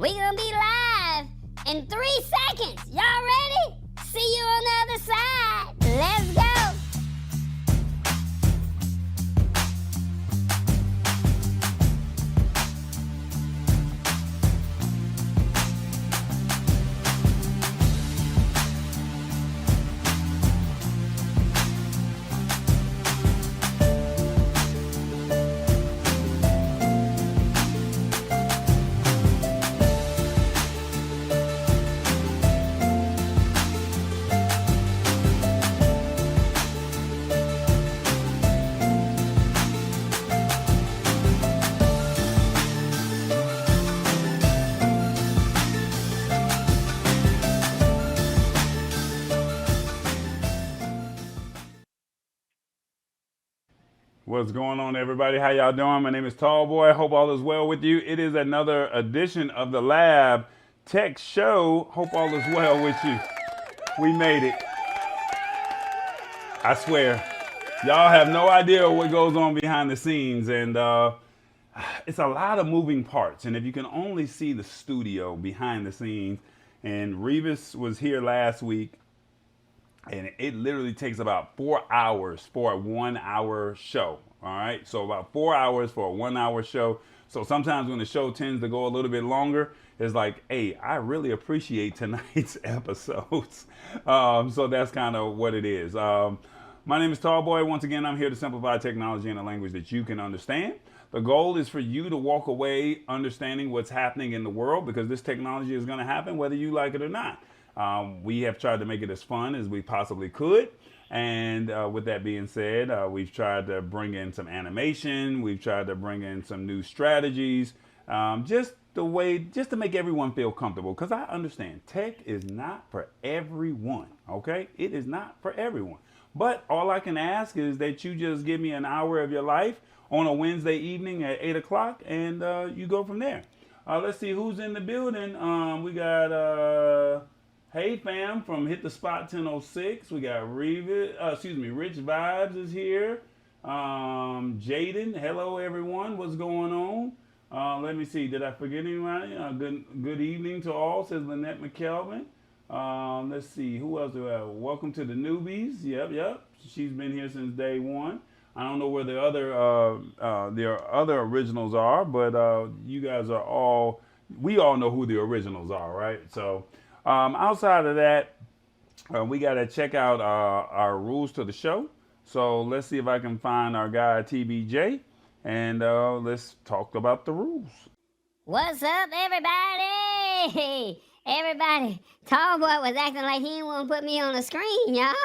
We gonna be live in 3 seconds. Y'all ready? See you on the other side. Let's go. What's going on, everybody? How y'all doing? My name is Tallboy. Hope all is well with you. It is another edition of the Lab Tech Show. Hope all is well with you. We made it. I swear, y'all have no idea what goes on behind the scenes, and it's a lot of moving parts. And if you can only see the studio behind the scenes, and Revis was here last week, and it literally takes about 4 hours for a 1 hour show. All right. So about 4 hours for a 1 hour show. So sometimes when the show tends to go a little bit longer, it's like, hey, I really appreciate tonight's episodes. So that's kind of what it is. My name is Tallboy. Once again, I'm here to simplify technology in a language that you can understand. The goal is for you to walk away understanding what's happening in the world, because this technology is going to happen whether you like it or not. We have tried to make it as fun as we possibly could. And with that being said, we've tried to bring in some animation. We've tried to bring in some new strategies, just to make everyone feel comfortable. Because I understand tech is not for everyone. Okay, it is not for everyone. But all I can ask is that you just give me an hour of your life on a Wednesday evening at 8 o'clock, and you go from there. Let's see who's in the building. We got Hey fam from Hit the Spot 1006. We got Rich Vibes is here. Jaden, hello everyone. What's going on? Let me see. Did I forget anybody? Good evening to all, says Lynette McKelvin. Let's see. Who else do we have? Welcome to the newbies. Yep. She's been here since day one. I don't know where the other originals are, but you guys are all. We all know who the originals are, right? So. Outside of that, we got to check out our rules to the show. So let's see if I can find our guy TBJ, and let's talk about the rules. What's up, everybody? Everybody, Tallboy was acting like he didn't want to put me on the screen, y'all.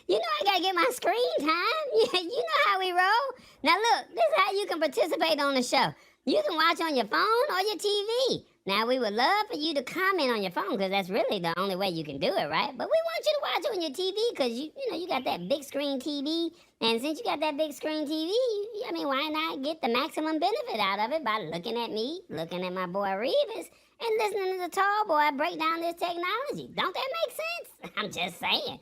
You know I gotta get my screen time. You know how we roll. Now look, this is how you can participate on the show. You can watch on your phone or your TV. Now, we would love for you to comment on your phone, because that's really the only way you can do it, right? But we want you to watch on your TV, because you got that big screen TV. And since you got that big screen TV, why not get the maximum benefit out of it by looking at me, looking at my boy Revis, and listening to the Tallboy break down this technology? Don't that make sense? I'm just saying.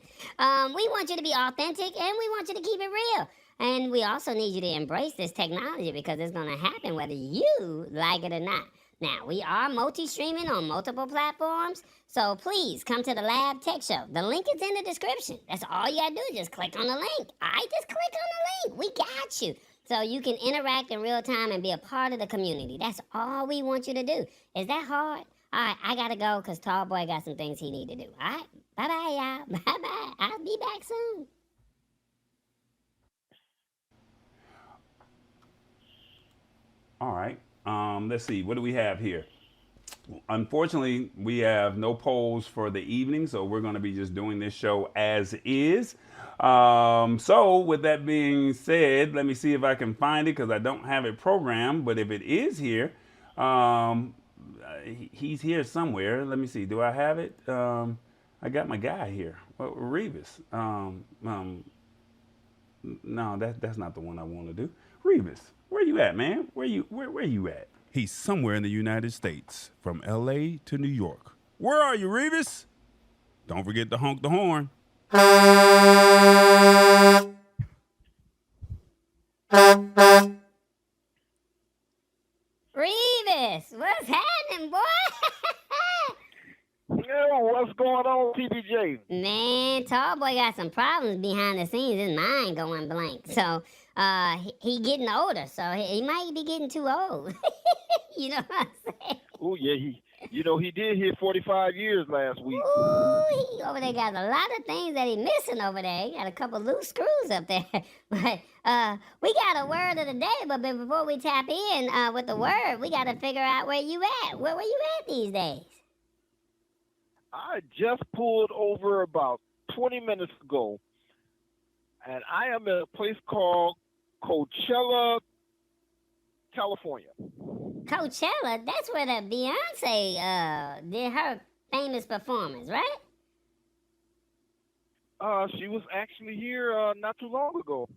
We want you to be authentic, and we want you to keep it real. And we also need you to embrace this technology, because it's going to happen whether you like it or not. Now, we are multi-streaming on multiple platforms, so please come to the Lab Tech Show. The link is in the description. That's all you gotta do, just click on the link. All right, just click on the link. We got you. So you can interact in real time and be a part of the community. That's all we want you to do. Is that hard? All right, I gotta go, because Tallboy got some things he need to do. All right, bye-bye, y'all. Bye-bye. I'll be back soon. All right. Let's see. What do we have here? Unfortunately, we have no polls for the evening, so we're going to be just doing this show as is. So with that being said, let me see if I can find it, because I don't have it programmed. But if it is here, he's here somewhere. Let me see. Do I have it? I got my guy here, Revis. No, that's not the one I want to do. Revis, where you at, man? Where you at? He's somewhere in the United States, from LA to New York. Where are you, Revis? Don't forget to honk the horn. Revis, what's happening? morning, boy. Yo, what's going on, TBJ? Man, Tallboy got some problems behind the scenes. His mind going blank. So, he getting older. So he might be getting too old. You know what I'm saying? Oh yeah, he did hit 45 years last week. Ooh, he over there got a lot of things that he missing over there. He got a couple loose screws up there. But we got a word of the day. But before we tap in with the word, we got to figure out where you at. Where you at these days? I just pulled over about 20 minutes ago, and I am at a place called Coachella, California. Coachella, that's where the Beyonce did her famous performance, right? She was actually here not too long ago.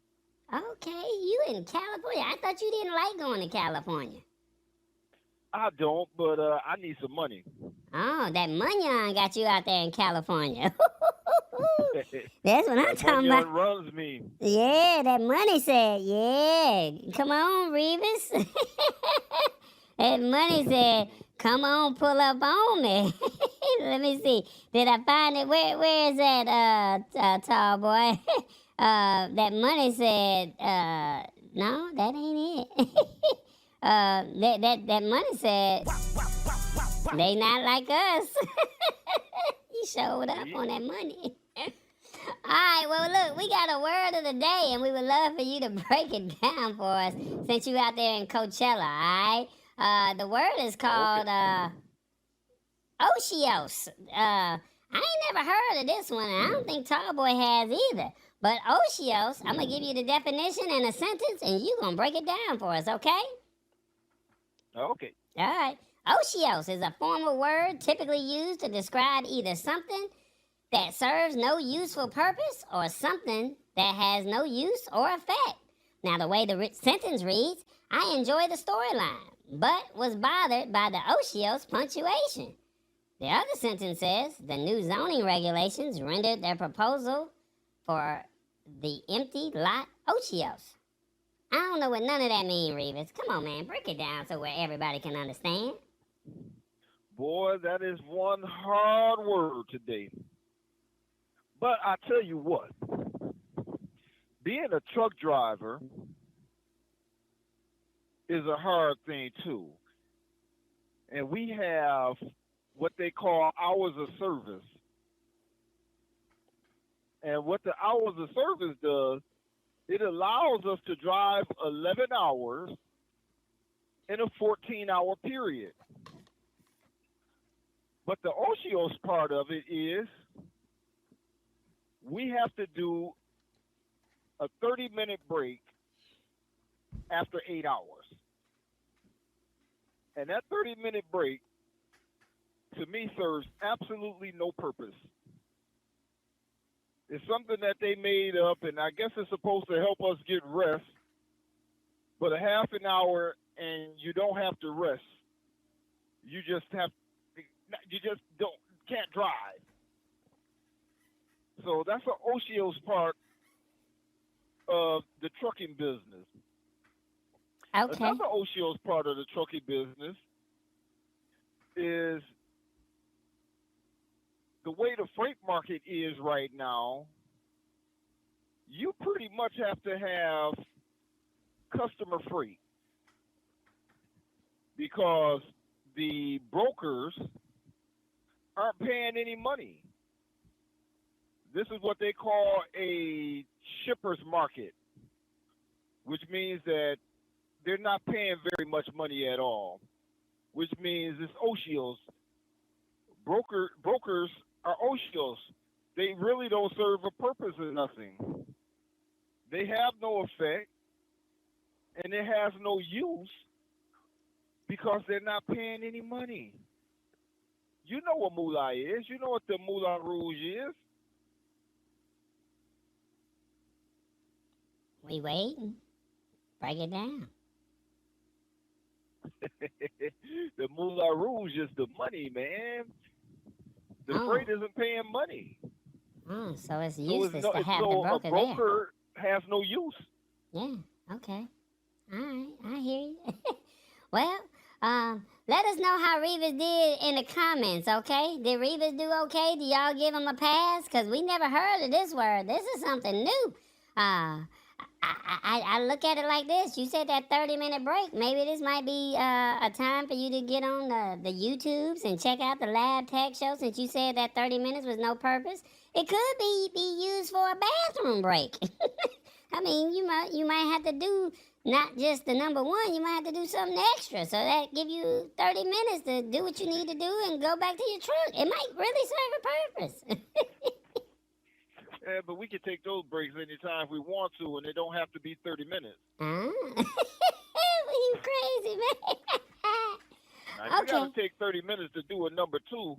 Okay, you in California. I thought you didn't like going to California. I don't, but I need some money. Oh, that money got you out there in California. That's what I'm That talking money about. runs me. Yeah, that money said, yeah. Come on, Revis. That money said, come on, pull up on me. Let me see. Did I find it? Where is that, tall boy? That money said, no, that ain't it. That money said, they not like us. He showed up on that money. All right, well, look, we got a word of the day, and we would love for you to break it down for us since you out there in Coachella, all right? The word is called Otiose. I ain't never heard of this one, and I don't think Tallboy has either. But Otiose, I'm going to give you the definition in a sentence, and you going to break it down for us, okay? Okay. All right. Otiose is a formal word typically used to describe either something that serves no useful purpose or something that has no use or effect. Now, the way the sentence reads, I enjoy the storyline, but was bothered by the Otiose punctuation. The other sentence says, the new zoning regulations rendered their proposal for the empty lot Otiose. I don't know what none of that means, Revis. Come on, man, break it down so where everybody can understand. Boy, that is one hard word today. But I tell you what, being a truck driver is a hard thing too. And we have what they call hours of service. And what the hours of service does, it allows us to drive 11 hours in a 14-hour period. But the Otiose part of it is we have to do a 30-minute break after 8 hours. And that 30-minute break, to me, serves absolutely no purpose. It's something that they made up, and I guess it's supposed to help us get rest. But a half an hour, and you don't have to rest. You just can't drive. So that's the Otiose part of the trucking business. Okay. Another Otiose part of the trucking business is the way the freight market is right now. You pretty much have to have customer freight because the brokers aren't paying any money. This is what they call a shipper's market, which means that they're not paying very much money at all, which means it's Otiose. Brokers are Otiose. They really don't serve a purpose or nothing. They have no effect, and it has no use because they're not paying any money. You know what moolah is. You know what the moolah rouge is. We waiting. Break it down. The moolah rouge is the money, man. The freight isn't paying money. Oh, so it's useless so to have the broker a broker has no use. there. Yeah, okay. All right, I hear you. Well, Let us know how Revis did in the comments, okay? Did Revis do okay? Do y'all give him a pass? Because we never heard of this word. This is something new. I look at it like this. You said that 30-minute break. Maybe this might be a time for you to get on the YouTubes and check out the Lab Tech Show, since you said that 30 minutes was no purpose. It could be used for a bathroom break. I mean, you might have to do not just the number one, you might have to do something extra. So that give you 30 minutes to do what you need to do and go back to your truck. It might really serve a purpose. Yeah, but we can take those breaks anytime if we want to, and they don't have to be 30 minutes. You crazy, man. Now, if you got to take 30 minutes to do a number two,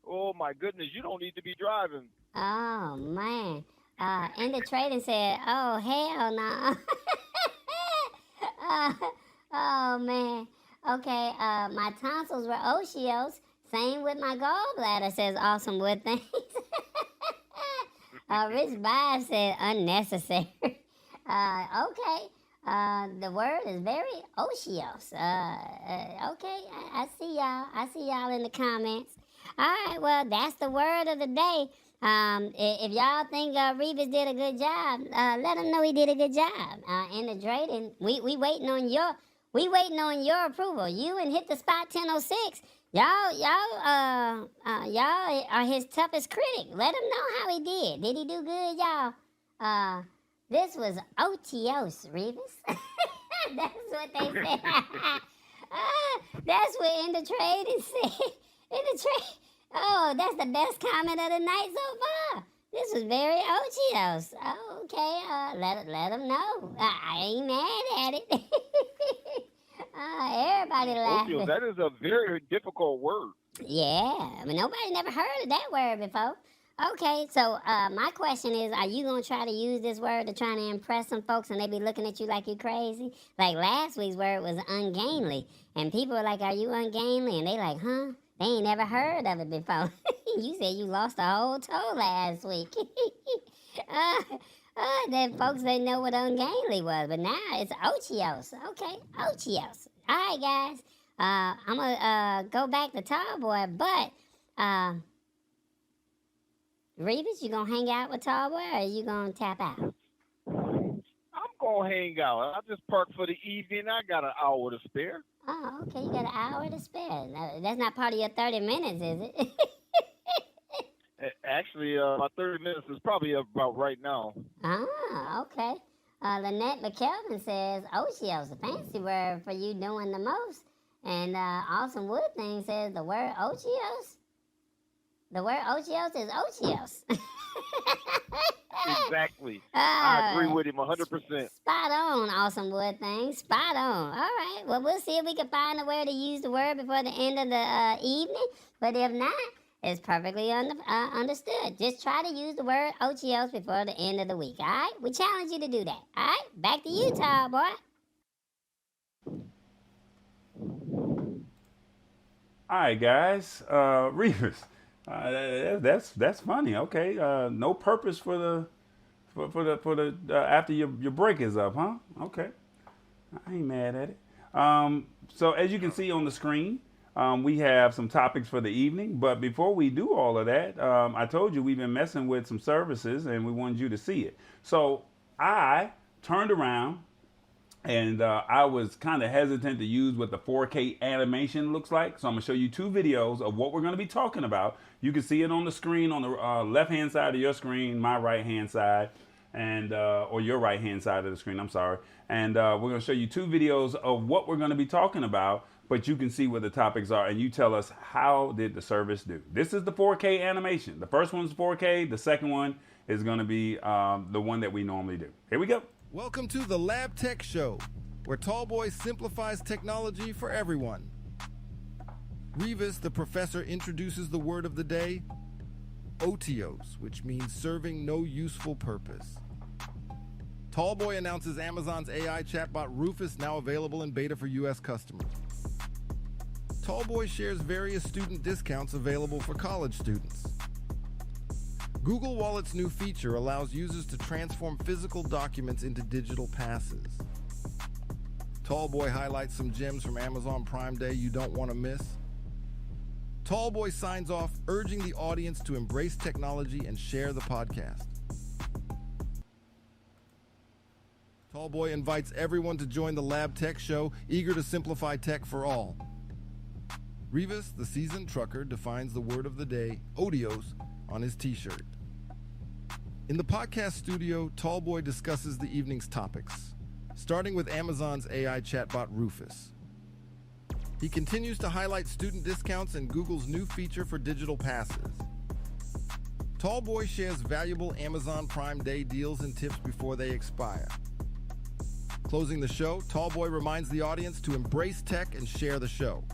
oh my goodness, you don't need to be driving. Oh, man. In the trading said, oh, hell no. Oh, man. Okay, my tonsils were Otiose. Same with my gallbladder, says Awesome Wood Things. Rich Vibe said unnecessary. Okay. The word is very Otiose. Okay, I see y'all. I see y'all in the comments. All right, well, that's the word of the day. If y'all think Revis did a good job, let him know he did a good job. In the trading, we waiting on your approval. You and Hit the Spot 1006. Y'all are his toughest critic. Let him know how he did. Did he do good, y'all? This was Otiose, Revis. That's what they said. That's what In the Trading said. In the trade. Oh, that's the best comment of the night so far. This was very Otiose. Okay, let them know. I ain't mad at it. Everybody laughing. Otiose, that is a very difficult word. Yeah, I mean, nobody never heard of that word before. Okay, so my question is, are you going to try to use this word to try to impress some folks and they be looking at you like you crazy? Like last week's word was ungainly. And people were like, are you ungainly? And they like, huh? They ain't never heard of it before. You said you lost a whole toe last week. Then folks didn't know what ungainly was, but now it's Otiose. Okay, Otiose. All right, guys. I'm going to go back to Tallboy, but Revis, you going to hang out with Tallboy, or are you going to tap out? I'm going to hang out. I just parked for the evening. I got an hour to spare. Oh, okay. You got an hour to spare. That's not part of your 30 minutes, is it? Actually, my 30 minutes is probably about right now. Ah, okay. Lynette McKelvin says, Otiose, a fancy word for you doing the most. And Awesome Wood Thing says the word Otiose. The word Otiose is Otiose. Exactly. I agree with him 100%. Spot on, Awesome Wood Thing. Spot on. All right. Well, we'll see if we can find a way to use the word before the end of the evening. But if not, it's perfectly understood. Just try to use the word Otiose before the end of the week. All right? We challenge you to do that. All right? Back to you, Tallboy. All right, guys. Revis, that's funny. Okay. No purpose for the after your break is up, huh? Okay. I ain't mad at it. So as you can see on the screen, we have some topics for the evening. But before we do all of that, I told you we've been messing with some services and we wanted you to see it. So I turned around and I was kind of hesitant to use what the 4K animation looks like. So I'm going to show you two videos of what we're going to be talking about. You can see it on the screen on the left-hand side of your screen, my right-hand side, and or your right-hand side of the screen, I'm sorry. And we're going to show you two videos of what we're going to be talking about, but you can see what the topics are, and you tell us how did the service do. This is the 4K animation. The first one's 4K. The second one is going to be the one that we normally do. Here we go. Welcome to the Lab Tech Show, where Tallboy simplifies technology for everyone. Revis, the professor, introduces the word of the day, Otiose, which means serving no useful purpose. Tallboy announces Amazon's AI chatbot Rufus now available in beta for US customers. Tallboy shares various student discounts available for college students. Google Wallet's new feature allows users to transform physical documents into digital passes. Tallboy highlights some gems from Amazon Prime Day you don't want to miss. Tallboy signs off, urging the audience to embrace technology and share the podcast. Tallboy invites everyone to join the Lab Tech Show, eager to simplify tech for all. Revis, the seasoned trucker, defines the word of the day, Otiose, on his t-shirt. In the podcast studio, Tallboy discusses the evening's topics, starting with Amazon's AI chatbot Rufus. He continues to highlight student discounts and Google's new feature for digital passes. Tallboy shares valuable Amazon Prime Day deals and tips before they expire. Closing the show, Tallboy reminds the audience to embrace tech and share the show.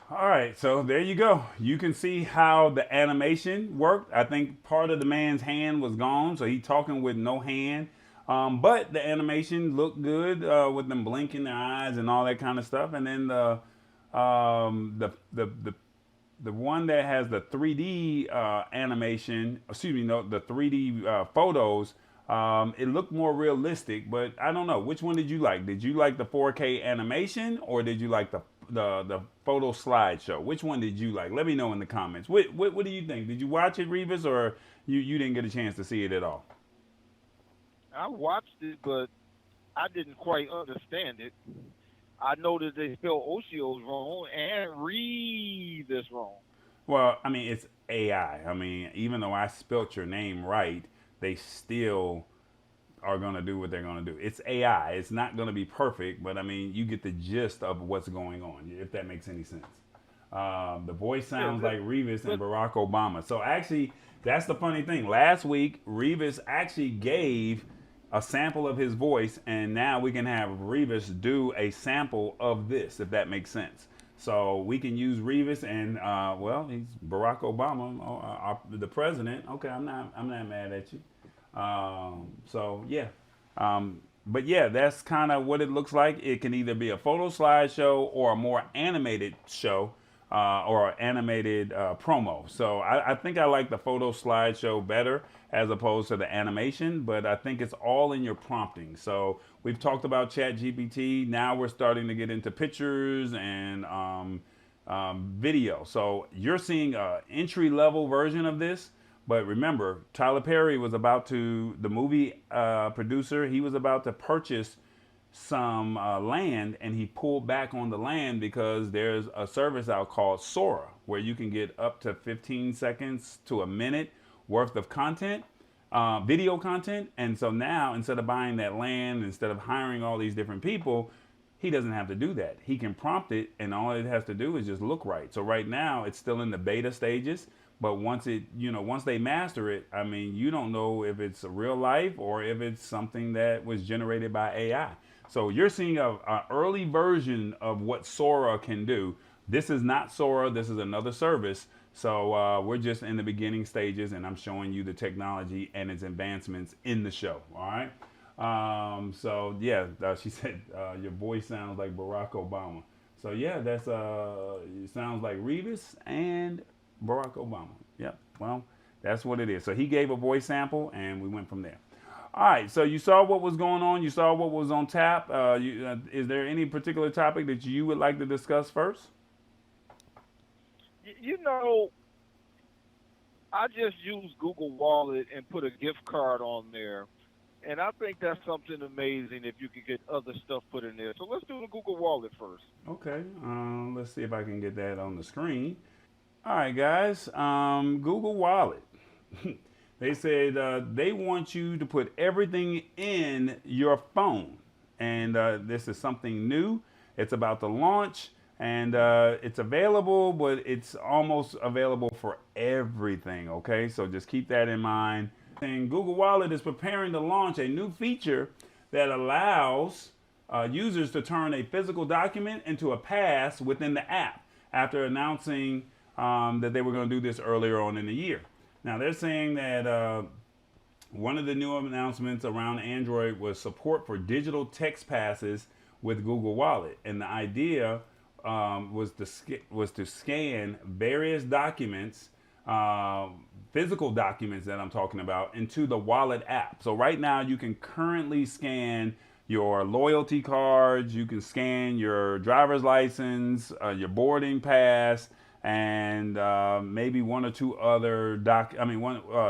All right, so there you go. You can see how the animation worked. I think part of the man's hand was gone, so he's talking with no hand. But the animation looked good with them blinking their eyes and all that kind of stuff. And then the one that has the 3D animation, the 3D photos, it looked more realistic. But I don't know, which one did you like? Did you like the 4K animation, or did you like the photo slideshow? Which one did you like? Let me know in the comments. What do you think? Did you watch it, Revis, or you didn't get a chance to see it at all? I watched it, but I didn't quite understand it. I noticed they spelled Otiose wrong and read this wrong. Well, I mean, it's AI. I mean, even though I spelt your name right, they still are going to do what they're going to do. It's AI. It's not going to be perfect, but I mean, you get the gist of what's going on, if that makes any sense. The voice sounds like Revis and Barack Obama. So actually, that's the funny thing. Last week, Revis actually gave a sample of his voice, and now we can have Revis do a sample of this, if that makes sense. So we can use Revis, and well, he's Barack Obama, the president. Okay, I'm not mad at you. So yeah, but yeah, that's kind of what it looks like. It can either be a photo slideshow or a more animated show, or an animated promo. So I think I like the photo slideshow better as opposed to the animation, but I think it's all in your prompting. So we've talked about ChatGPT. Now we're starting to get into pictures and video. So you're seeing an entry-level version of this. But remember, Tyler Perry was the movie producer, he was about to purchase some land, and he pulled back on the land because there's a service out called Sora, where you can get up to 15 seconds to a minute worth of content, video content. And so now, instead of buying that land, instead of hiring all these different people, he doesn't have to do that. He can prompt it, and all it has to do is just look right. So right now, it's still in the beta stages. But once they master it, I mean, you don't know if it's real life or if it's something that was generated by AI. So you're seeing an early version of what Sora can do. This is not Sora. This is another service. So we're just in the beginning stages, and I'm showing you the technology and its advancements in the show. All right. So yeah, she said your voice sounds like Barack Obama. So yeah, that's it sounds like Revis and Barack Obama. Yep. Well, that's what it is. So he gave a voice sample, and we went from there. All right. So you saw what was going on. You saw what was on tap. Is there any particular topic that you would like to discuss first? You know, I just use Google Wallet and put a gift card on there. And I think that's something amazing if you could get other stuff put in there. So let's do the Google Wallet first. Okay. Let's see if I can get that on the screen. All right, guys. Google Wallet. They said they want you to put everything in your phone. And this is something new. It's about to launch. And it's available, but it's almost available for everything, okay? So just keep that in mind. And Google Wallet is preparing to launch a new feature that allows users to turn a physical document into a pass within the app after announcing that they were going to do this earlier on in the year. Now, they're saying that one of the new announcements around Android was support for digital text passes with Google Wallet. And the idea was to scan various documents physical documents that I'm talking about into the wallet app. So right now you can currently scan your loyalty cards, you can scan your driver's license, your boarding pass, and maybe one or two other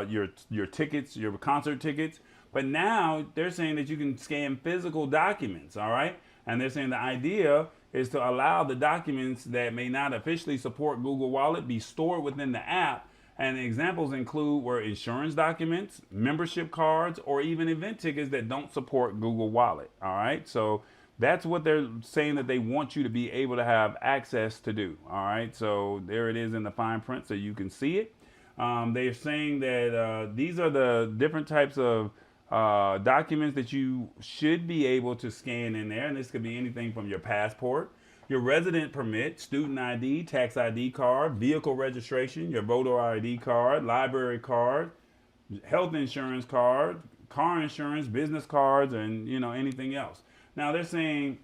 your tickets, your concert tickets. But now they're saying that you can scan physical documents, all right? And they're saying the idea is to allow the documents that may not officially support Google Wallet be stored within the app. And examples include where insurance documents, membership cards, or even event tickets that don't support Google Wallet. All right. So that's what they're saying that they want you to be able to have access to do. All right. So there it is in the fine print so you can see it. They're saying that these are the different types of documents that you should be able to scan in there. And this could be anything from your passport, your resident permit, student ID, tax ID card, vehicle registration, your voter ID card, library card, health insurance card, car insurance, business cards, and anything else. Now they're saying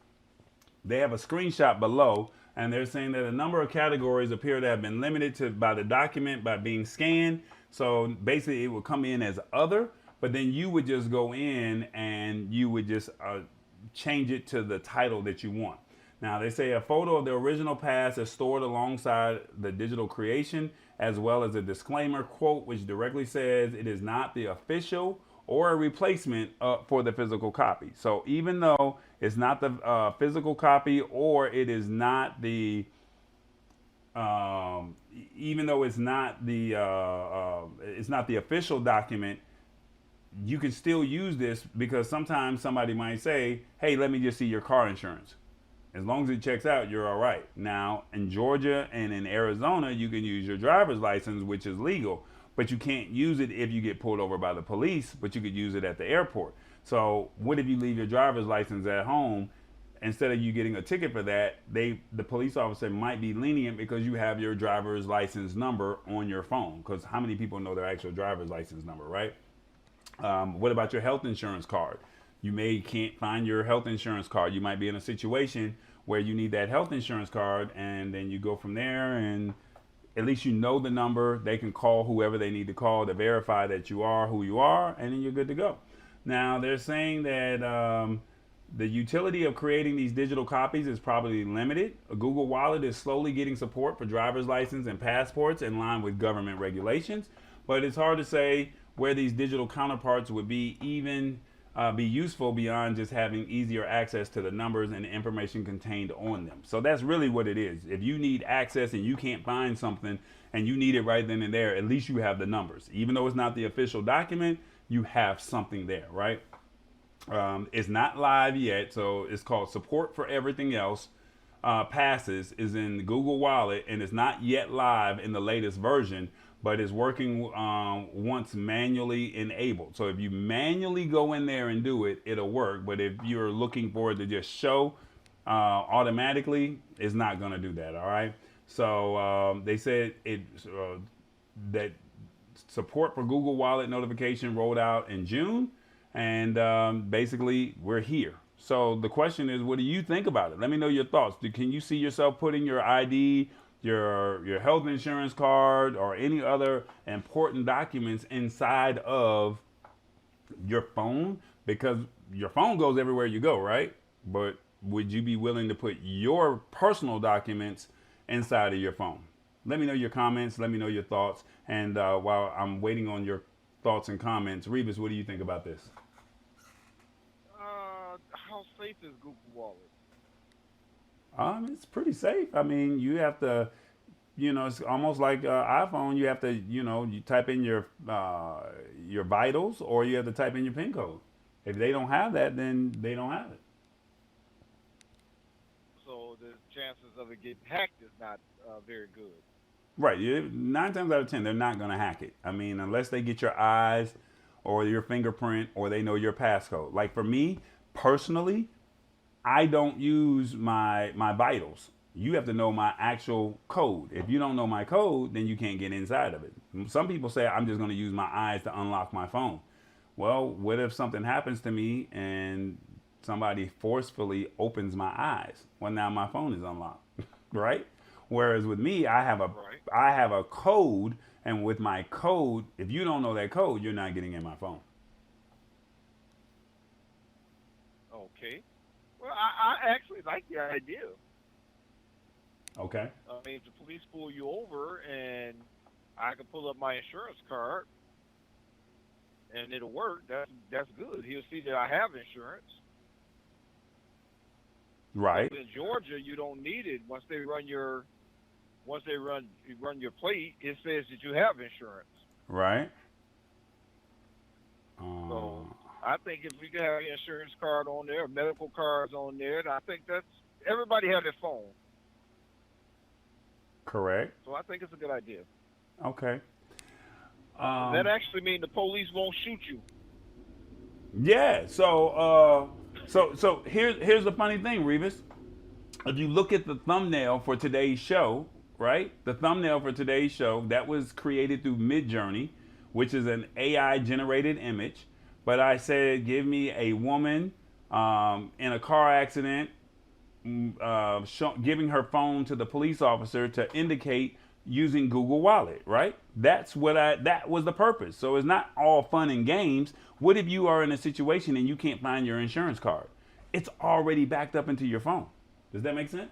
they have a screenshot below, and they're saying that a number of categories appear to have been limited to by the document by being scanned. So basically, it would come in as other, but then you would just go in and you would just change it to the title that you want. Now, they say a photo of the original pass is stored alongside the digital creation, as well as a disclaimer quote, which directly says it is not the official or a replacement for the physical copy. So even though it's not the physical copy, or it is not the, even though it's not the official document, you can still use this because sometimes somebody might say, hey, let me just see your car insurance. As long as it checks out, you're all right. Now, in Georgia and in Arizona, you can use your driver's license, which is legal, but you can't use it if you get pulled over by the police, but you could use it at the airport. So what if you leave your driver's license at home? Instead of you getting a ticket for that, the police officer might be lenient because you have your driver's license number on your phone. Because how many people know their actual driver's license number, right? What about your health insurance card? You can't find your health insurance card. You might be in a situation where you need that health insurance card, and then you go from there, and at least you know the number. They can call whoever they need to call to verify that you are who you are, and then you're good to go. Now, they're saying that the utility of creating these digital copies is probably limited. A Google Wallet is slowly getting support for driver's license and passports in line with government regulations, but it's hard to say where these digital counterparts would be useful beyond just having easier access to the numbers and the information contained on them. So that's really what it is. If you need access and you can't find something and you need it right then and there, at least you have the numbers. Even though it's not the official document, you have something there, right? It's not live yet, so it's called Support for Everything Else. Passes is in the Google Wallet, and it's not yet live in the latest version, but it's working once manually enabled. So if you manually go in there and do it, it'll work. But if you're looking for it to just show automatically, it's not going to do that. All right. So they said that support for Google Wallet notification rolled out in June, and basically we're here. So the question is, what do you think about it? Let me know your thoughts. Can you see yourself putting your ID, your health insurance card, or any other important documents inside of your phone? Because your phone goes everywhere you go, right? But would you be willing to put your personal documents inside of your phone? Let me know your comments. Let me know your thoughts. And while I'm waiting on your thoughts and comments, Rebus, what do you think about this? How safe is Google Wallet? It's pretty safe. I mean, you have to, it's almost like iPhone. You have to, you type in your vitals, or you have to type in your PIN code. If they don't have that, then they don't have it. So the chances of it getting hacked is not very good. Right. 9 times out of 10, they're not going to hack it. I mean, unless they get your eyes or your fingerprint, or they know your passcode. Like for me, personally, I don't use my vitals. You have to know my actual code. If you don't know my code, then you can't get inside of it. Some people say I'm just going to use my eyes to unlock my phone. Well, what if something happens to me and somebody forcefully opens my eyes? Well, now my phone is unlocked, right? Whereas with me, Right. I have a code, and with my code, if you don't know that code, you're not getting in my phone. Okay. Well, I actually like the idea. Okay. I mean, if the police pull you over and I can pull up my insurance card and it'll work, that's good. He'll see that I have insurance. Right. But in Georgia, you don't need it. Once they run your plate, it says that you have insurance. Right. So I think if we can have an insurance card on there, medical cards on there, I think that's everybody have their phone. Correct. So I think it's a good idea. Okay. That actually means the police won't shoot you. Yeah. So here's the funny thing, Revis. If you look at the thumbnail for today's show, right? The thumbnail for today's show that was created through Midjourney, which is an AI generated image. But I said, give me a woman in a car accident, giving her phone to the police officer to indicate using Google Wallet, right? That was the purpose. So it's not all fun and games. What if you are in a situation and you can't find your insurance card? It's already backed up into your phone. Does that make sense?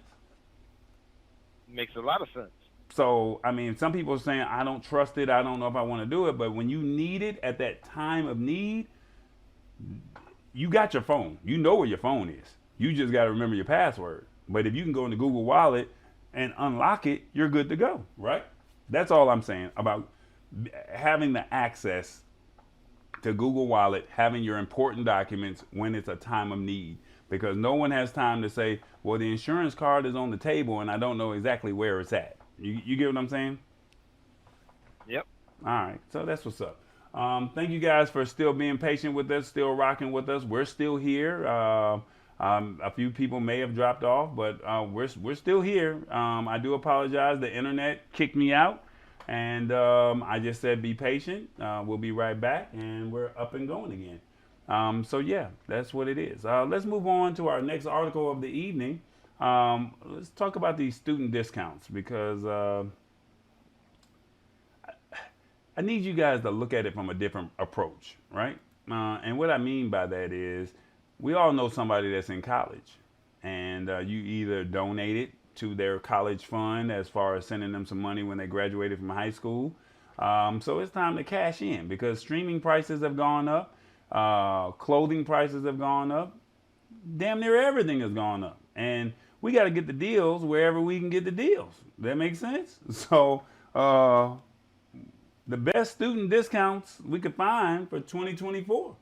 Makes a lot of sense. So, I mean, some people are saying, I don't trust it. I don't know if I want to do it. But when you need it at that time of need, you got your phone. You know where your phone is. You just got to remember your password. But if you can go into Google Wallet and unlock it, you're good to go, right? That's all I'm saying about having the access to Google Wallet, having your important documents when it's a time of need. Because no one has time to say, well, the insurance card is on the table and I don't know exactly where it's at. You get what I'm saying? Yep. All right. So that's what's up. Thank you guys for still being patient with us, still rocking with us. We're still here. A few people may have dropped off, but we're still here. I do apologize. The internet kicked me out. And I just said be patient. We'll be right back. And we're up and going again. So yeah, that's what it is. Let's move on to our next article of the evening. Let's talk about these student discounts because I need you guys to look at it from a different approach, right? And what I mean by that is we all know somebody that's in college and you either donate it to their college fund as far as sending them some money when they graduated from high school. So it's time to cash in because streaming prices have gone up. Clothing prices have gone up. Damn near everything has gone up. And we got to get the deals wherever we can get the deals. That makes sense? So the best student discounts we could find for 2024.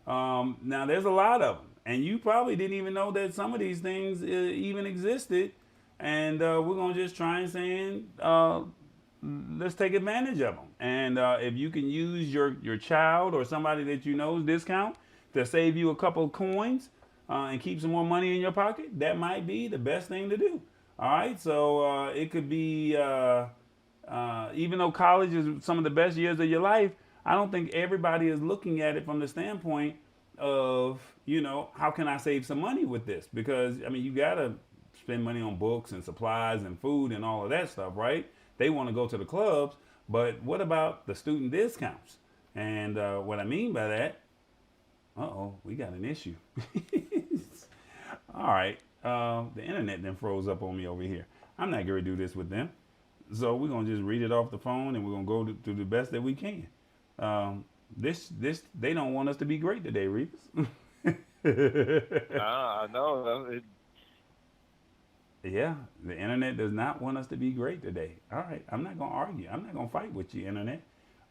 Now, there's a lot of them. And you probably didn't even know that some of these things even existed. And we're going to just try and say, let's take advantage of them. And if you can use your child or somebody that you know's discount to save you a couple of coins and keep some more money in your pocket, that might be the best thing to do. All right, so it could be, even though college is some of the best years of your life, I don't think everybody is looking at it from the standpoint of, how can I save some money with this? Because, I mean, you got to spend money on books and supplies and food and all of that stuff, right? They want to go to the clubs, but what about the student discounts? And what I mean by that, we got an issue. All right, the internet then froze up on me over here. I'm not going to do this with them. So we're going to just read it off the phone and we're going to go to the best that we can. They don't want us to be great today, Reeves. I know. Yeah, the internet does not want us to be great today. All right, I'm not going to argue. I'm not going to fight with you, internet.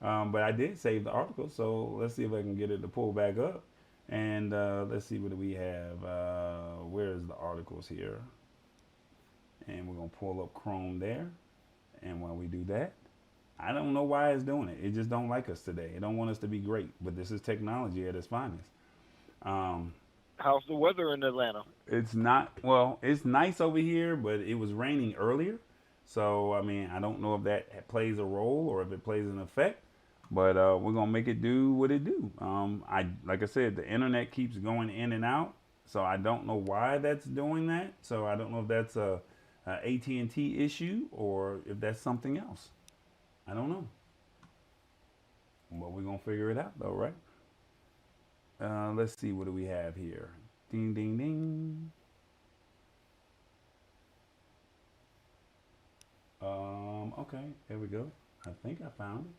But I did save the article, so let's see if I can get it to pull back up. And let's see, what do we have? Where's the articles here? And we're going to pull up Chrome there. And while we do that, I don't know why it's doing it. It just don't like us today. It don't want us to be great. But this is technology at its finest. How's the weather in Atlanta? It's not, well, it's nice over here, but it was raining earlier. So, I mean, I don't know if that plays a role or if it plays an effect. But we're going to make it do what it do. Like I said, the internet keeps going in and out. So I don't know why that's doing that. So I don't know if that's AT&T issue or if that's something else. I don't know. But we're going to figure it out though, right? Let's see, what do we have here? Ding, ding, ding. Okay, there we go. I think I found it.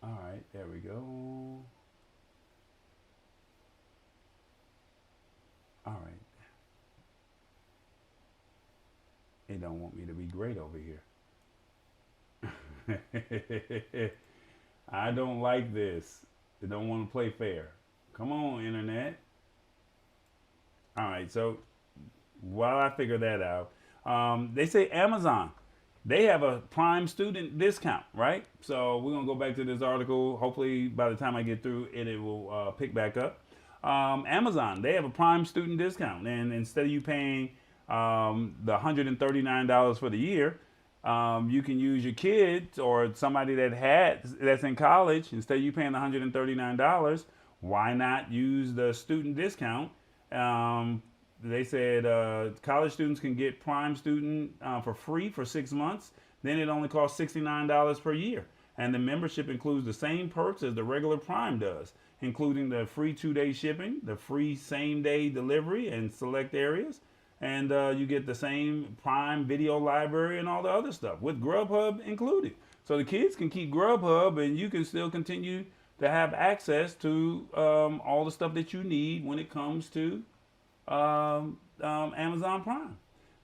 All right, there we go. All right. It don't want me to be great over here. I don't like this. They don't want to play fair. Come on, internet. All right, so while I figure that out, they say Amazon, they have a prime student discount, right? So we're gonna go back to this article. Hopefully by the time I get through it, it will pick back up. Amazon, they have a prime student discount, and instead of you paying the $139 for the year, you can use your kids or somebody that's in college. Instead of you paying $139, why not use the student discount? They said college students can get prime student for free for 6 months. Then it only costs $69 per year. And the membership includes the same perks as the regular prime does, including the free 2-day shipping, the free same-day delivery in select areas, and you get the same prime video library and all the other stuff with Grubhub included. So the kids can keep Grubhub and you can still continue to have access to all the stuff that you need when it comes to Amazon Prime.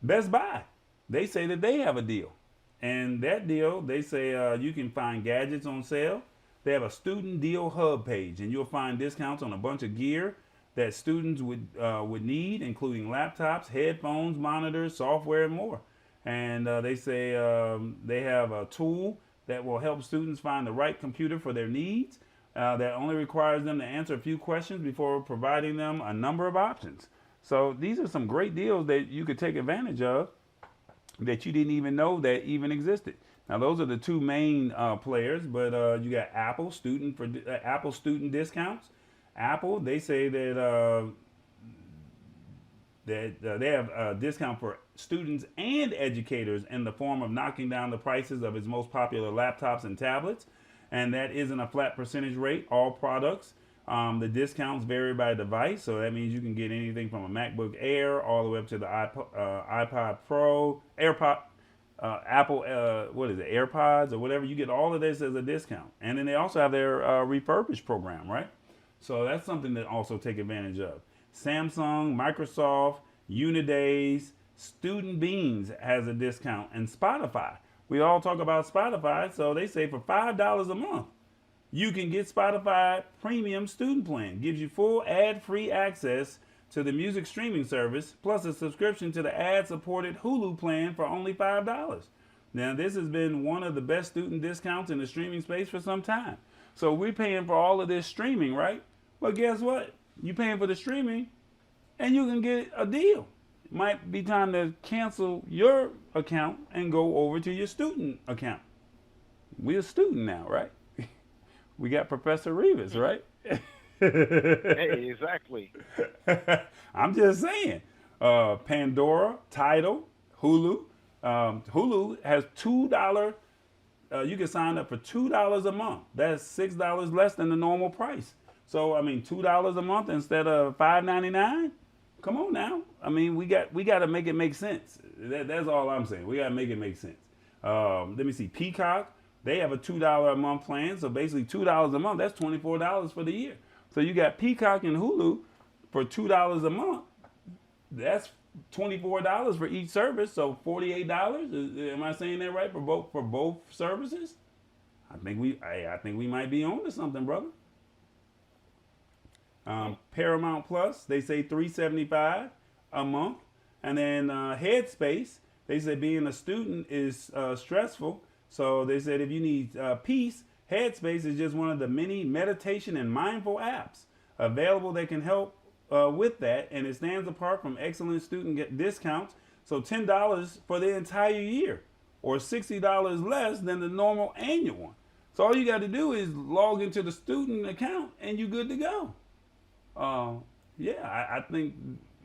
Best Buy, they say that they have a deal. And that deal, they say you can find gadgets on sale. They have a student deal hub page, and you'll find discounts on a bunch of gear that students would need, including laptops, headphones, monitors, software, and more. And they say they have a tool that will help students find the right computer for their needs. That only requires them to answer a few questions before providing them a number of options. So these are some great deals that you could take advantage of that you didn't even know that even existed. Now those are the two main players, but you got Apple student discounts. Apple, they say that they have a discount for students and educators in the form of knocking down the prices of its most popular laptops and tablets, and that isn't a flat percentage rate. All products. The discounts vary by device, so that means you can get anything from a MacBook Air all the way up to the iPod Pro, Apple, what is it, AirPods or whatever. You get all of this as a discount. And then they also have their refurbished program, right? So that's something to also take advantage of. Samsung, Microsoft, Unidays, Student Beans has a discount, and Spotify. We all talk about Spotify, so they say for $5 a month, you can get Spotify Premium Student Plan. Gives you full ad-free access to the music streaming service, plus a subscription to the ad-supported Hulu plan for only $5. Now, this has been one of the best student discounts in the streaming space for some time. So we're paying for all of this streaming, right? But guess what? You're paying for the streaming, and you can get a deal. It might be time to cancel your account and go over to your student account. We're a student now, right? We got Professor Rivas, right? Hey, exactly. I'm just saying. Pandora, Tidal, Hulu. Hulu has $2. You can sign up for $2 a month. That's $6 less than the normal price. So I mean, $2 a month instead of $5.99. Come on now. I mean, we got to make it make sense. That's all I'm saying. We got to make it make sense. Let me see. Peacock. They have a $2 a month plan, so basically $2 a month, that's $24 for the year. So you got Peacock and Hulu for $2 a month. That's $24 for each service, so $48. Am I saying that right for both services? I think we might be on to something, brother. Paramount Plus, they say $375 a month, and then Headspace, they say being a student is stressful. So they said if you need peace, Headspace is just one of the many meditation and mindful apps available that can help with that. And it stands apart from excellent student discounts. So $10 for the entire year or $60 less than the normal annual one. So all you got to do is log into the student account and you're good to go. I think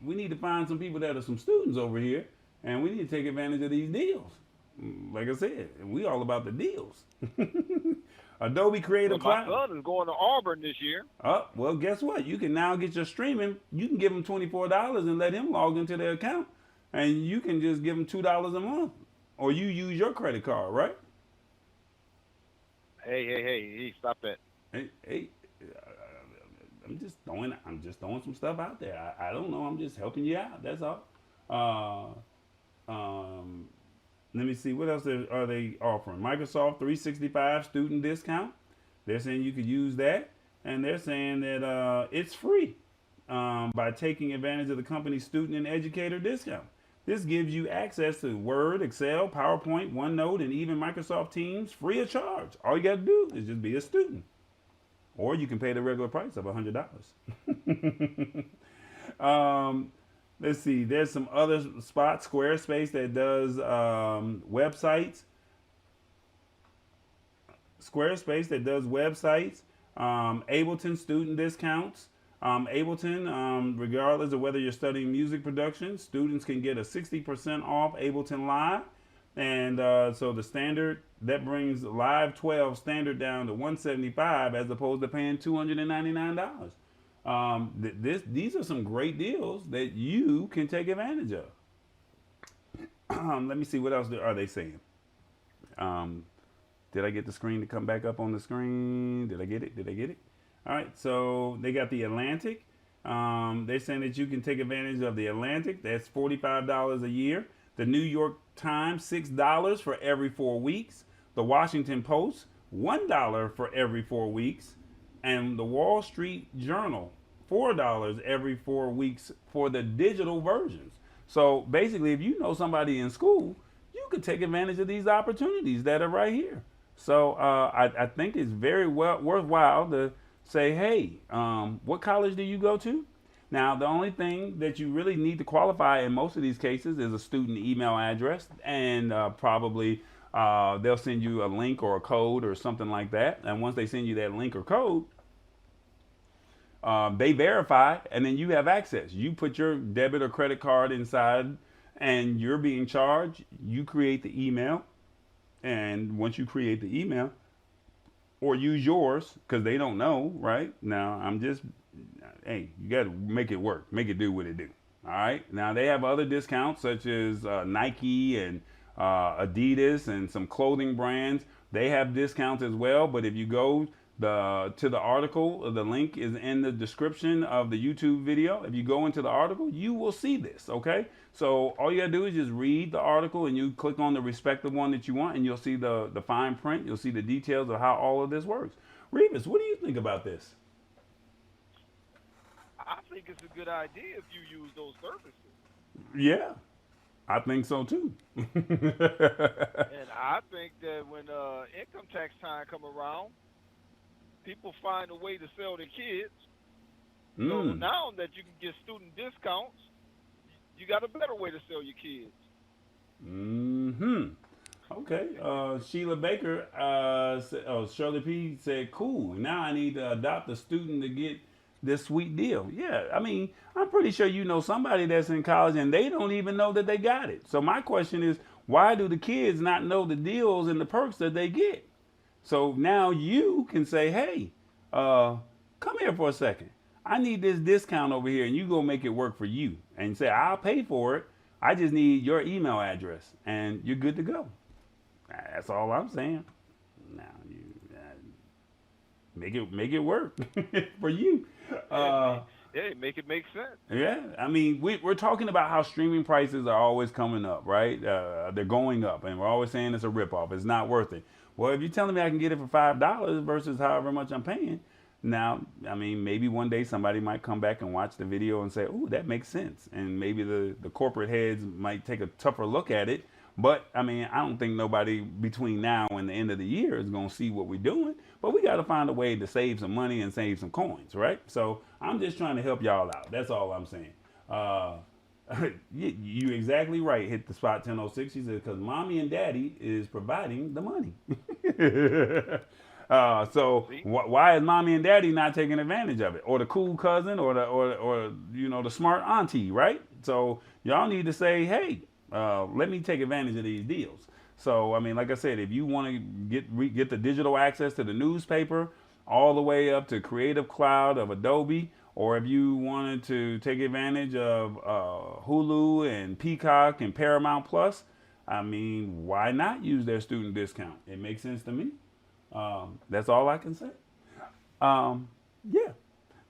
we need to find some people that are some students over here, and we need to take advantage of these deals. Like I said, we all about the deals. Adobe Creative Well, my Cloud. son is going to Auburn this year. Oh, well, guess what? You can now get your streaming. You can give him $24 and let him log into their account, and you can just give him $2 a month, or you use your credit card, right? Hey, stop that. Hey, I'm just throwing some stuff out there. I don't know. I'm just helping you out. That's all. Let me see. What else are they offering? Microsoft 365 student discount. They're saying you could use that, and they're saying that it's free by taking advantage of the company's student and educator discount. This gives you access to Word, Excel, PowerPoint, OneNote, and even Microsoft Teams free of charge. All you got to do is just be a student. Or you can pay the regular price of $100. Let's see. There's some other spots. Squarespace that does websites. Squarespace that does websites. Ableton student discounts. Ableton, regardless of whether you're studying music production, students can get a 60% off Ableton Live. And so the standard, that brings Live 12 standard down to $175 as opposed to paying $299. These are some great deals that you can take advantage of. Let me see, what else are they saying? Did I get the screen to come back up on the screen? Did I get it? All right, so they got the Atlantic. They're saying that you can take advantage of the Atlantic. That's $45 a year. The New York Times, $6 for every 4 weeks. The Washington Post, $1 for every 4 weeks. And the Wall Street Journal, $4 every 4 weeks for the digital versions. So basically, if you know somebody in school, you could take advantage of these opportunities that are right here. So I think it's very worthwhile to say, hey, what college do you go to? Now, the only thing that you really need to qualify in most of these cases is a student email address, and probably they'll send you a link or a code or something like that. And once they send you that link or code, they verify, and then you have access. You put your debit or credit card inside, and you're being charged. You create the email, and once you create the email, or use yours, because they don't know, right? Now, hey, you got to make it work. Make it do what it do. All right? Now, they have other discounts, such as Nike and Adidas and some clothing brands. They have discounts as well, but if you go to the article, the link is in the description of the YouTube video. If you go into the article, you will see this, okay? So all you gotta do is just read the article, and you click on the respective one that you want, and you'll see the fine print. You'll see the details of how all of this works. Revis, what do you think about this? I think it's a good idea if you use those services. Yeah, I think so too. And I think that when income tax time come around, people find a way to sell their kids. So now that you can get student discounts, you got a better way to sell your kids. Okay. Sheila Baker, Shirley P said, cool. Now I need to adopt a student to get this sweet deal. Yeah, I mean, I'm pretty sure you know somebody that's in college and they don't even know that they got it. So my question is, why do the kids not know the deals and the perks that they get? So now you can say, hey, come here for a second. I need this discount over here, and you go make it work for you. And say, I'll pay for it. I just need your email address, and you're good to go. That's all I'm saying. Now you make it work for you. Yeah, make it make sense. Yeah, I mean, we're talking about how streaming prices are always coming up, right? They're going up, and we're always saying it's a ripoff. It's not worth it. Well, if you're telling me I can get it for $5 versus however much I'm paying, now, I mean, maybe one day somebody might come back and watch the video and say, "Ooh, that makes sense." And maybe the corporate heads might take a tougher look at it. But I mean, I don't think nobody between now and the end of the year is going to see what we're doing. But we got to find a way to save some money and save some coins, right? So I'm just trying to help y'all out. That's all I'm saying. You exactly right. Hit the spot 1006. She said, because mommy and daddy is providing the money. So See? why is mommy and daddy not taking advantage of it, or the cool cousin, or the smart auntie, right? So y'all need to say, hey, let me take advantage of these deals. So I mean, like I said, if you want to get the digital access to the newspaper, all the way up to Creative Cloud of Adobe, or if you wanted to take advantage of Hulu and Peacock and Paramount Plus, I mean, why not use their student discount? It makes sense to me. That's all I can say. Yeah.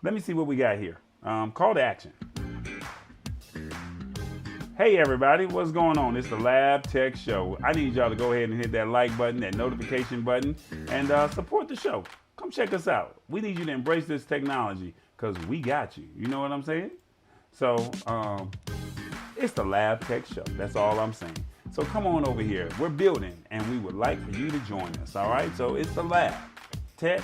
Let me see what we got here. Call to action. Hey everybody, what's going on? It's the Lab Tech Show. I need y'all to go ahead and hit that like button, that notification button, and support the show. Come check us out. We need you to embrace this technology because we got you. You know what I'm saying? So it's the Lab Tech Show. That's all I'm saying. So come on over here. We're building, and we would like for you to join us. All right? So it's the Lab Tech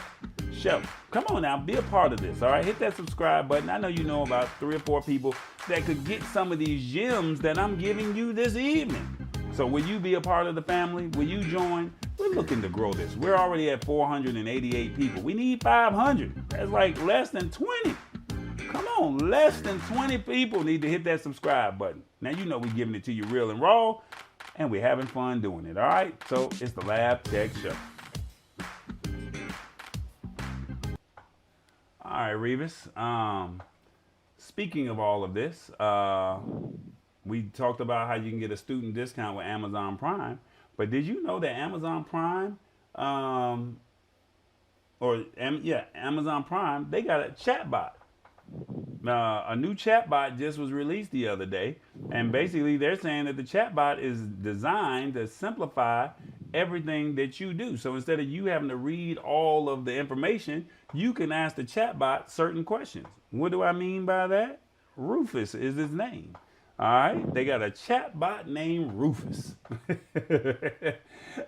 Show. Come on now, be a part of this. All right? Hit that subscribe button. I know you know about 3 or 4 people that could get some of these gems that I'm giving you this evening. So will you be a part of the family? Will you join? We're looking to grow this. We're already at 488 people. We need 500. That's like less than 20. Come on, less than 20 people need to hit that subscribe button. Now you know we're giving it to you real and raw, and we're having fun doing it, all right? So it's the Lab Tech Show. All right, Revis. Speaking of all of this, we talked about how you can get a student discount with Amazon Prime. But did you know that Amazon Prime, Amazon Prime, they got a chatbot. A new chatbot just was released the other day, and basically they're saying that the chatbot is designed to simplify everything that you do. So instead of you having to read all of the information, you can ask the chatbot certain questions. What do I mean by that? Rufus is his name. All right, they got a chatbot named Rufus,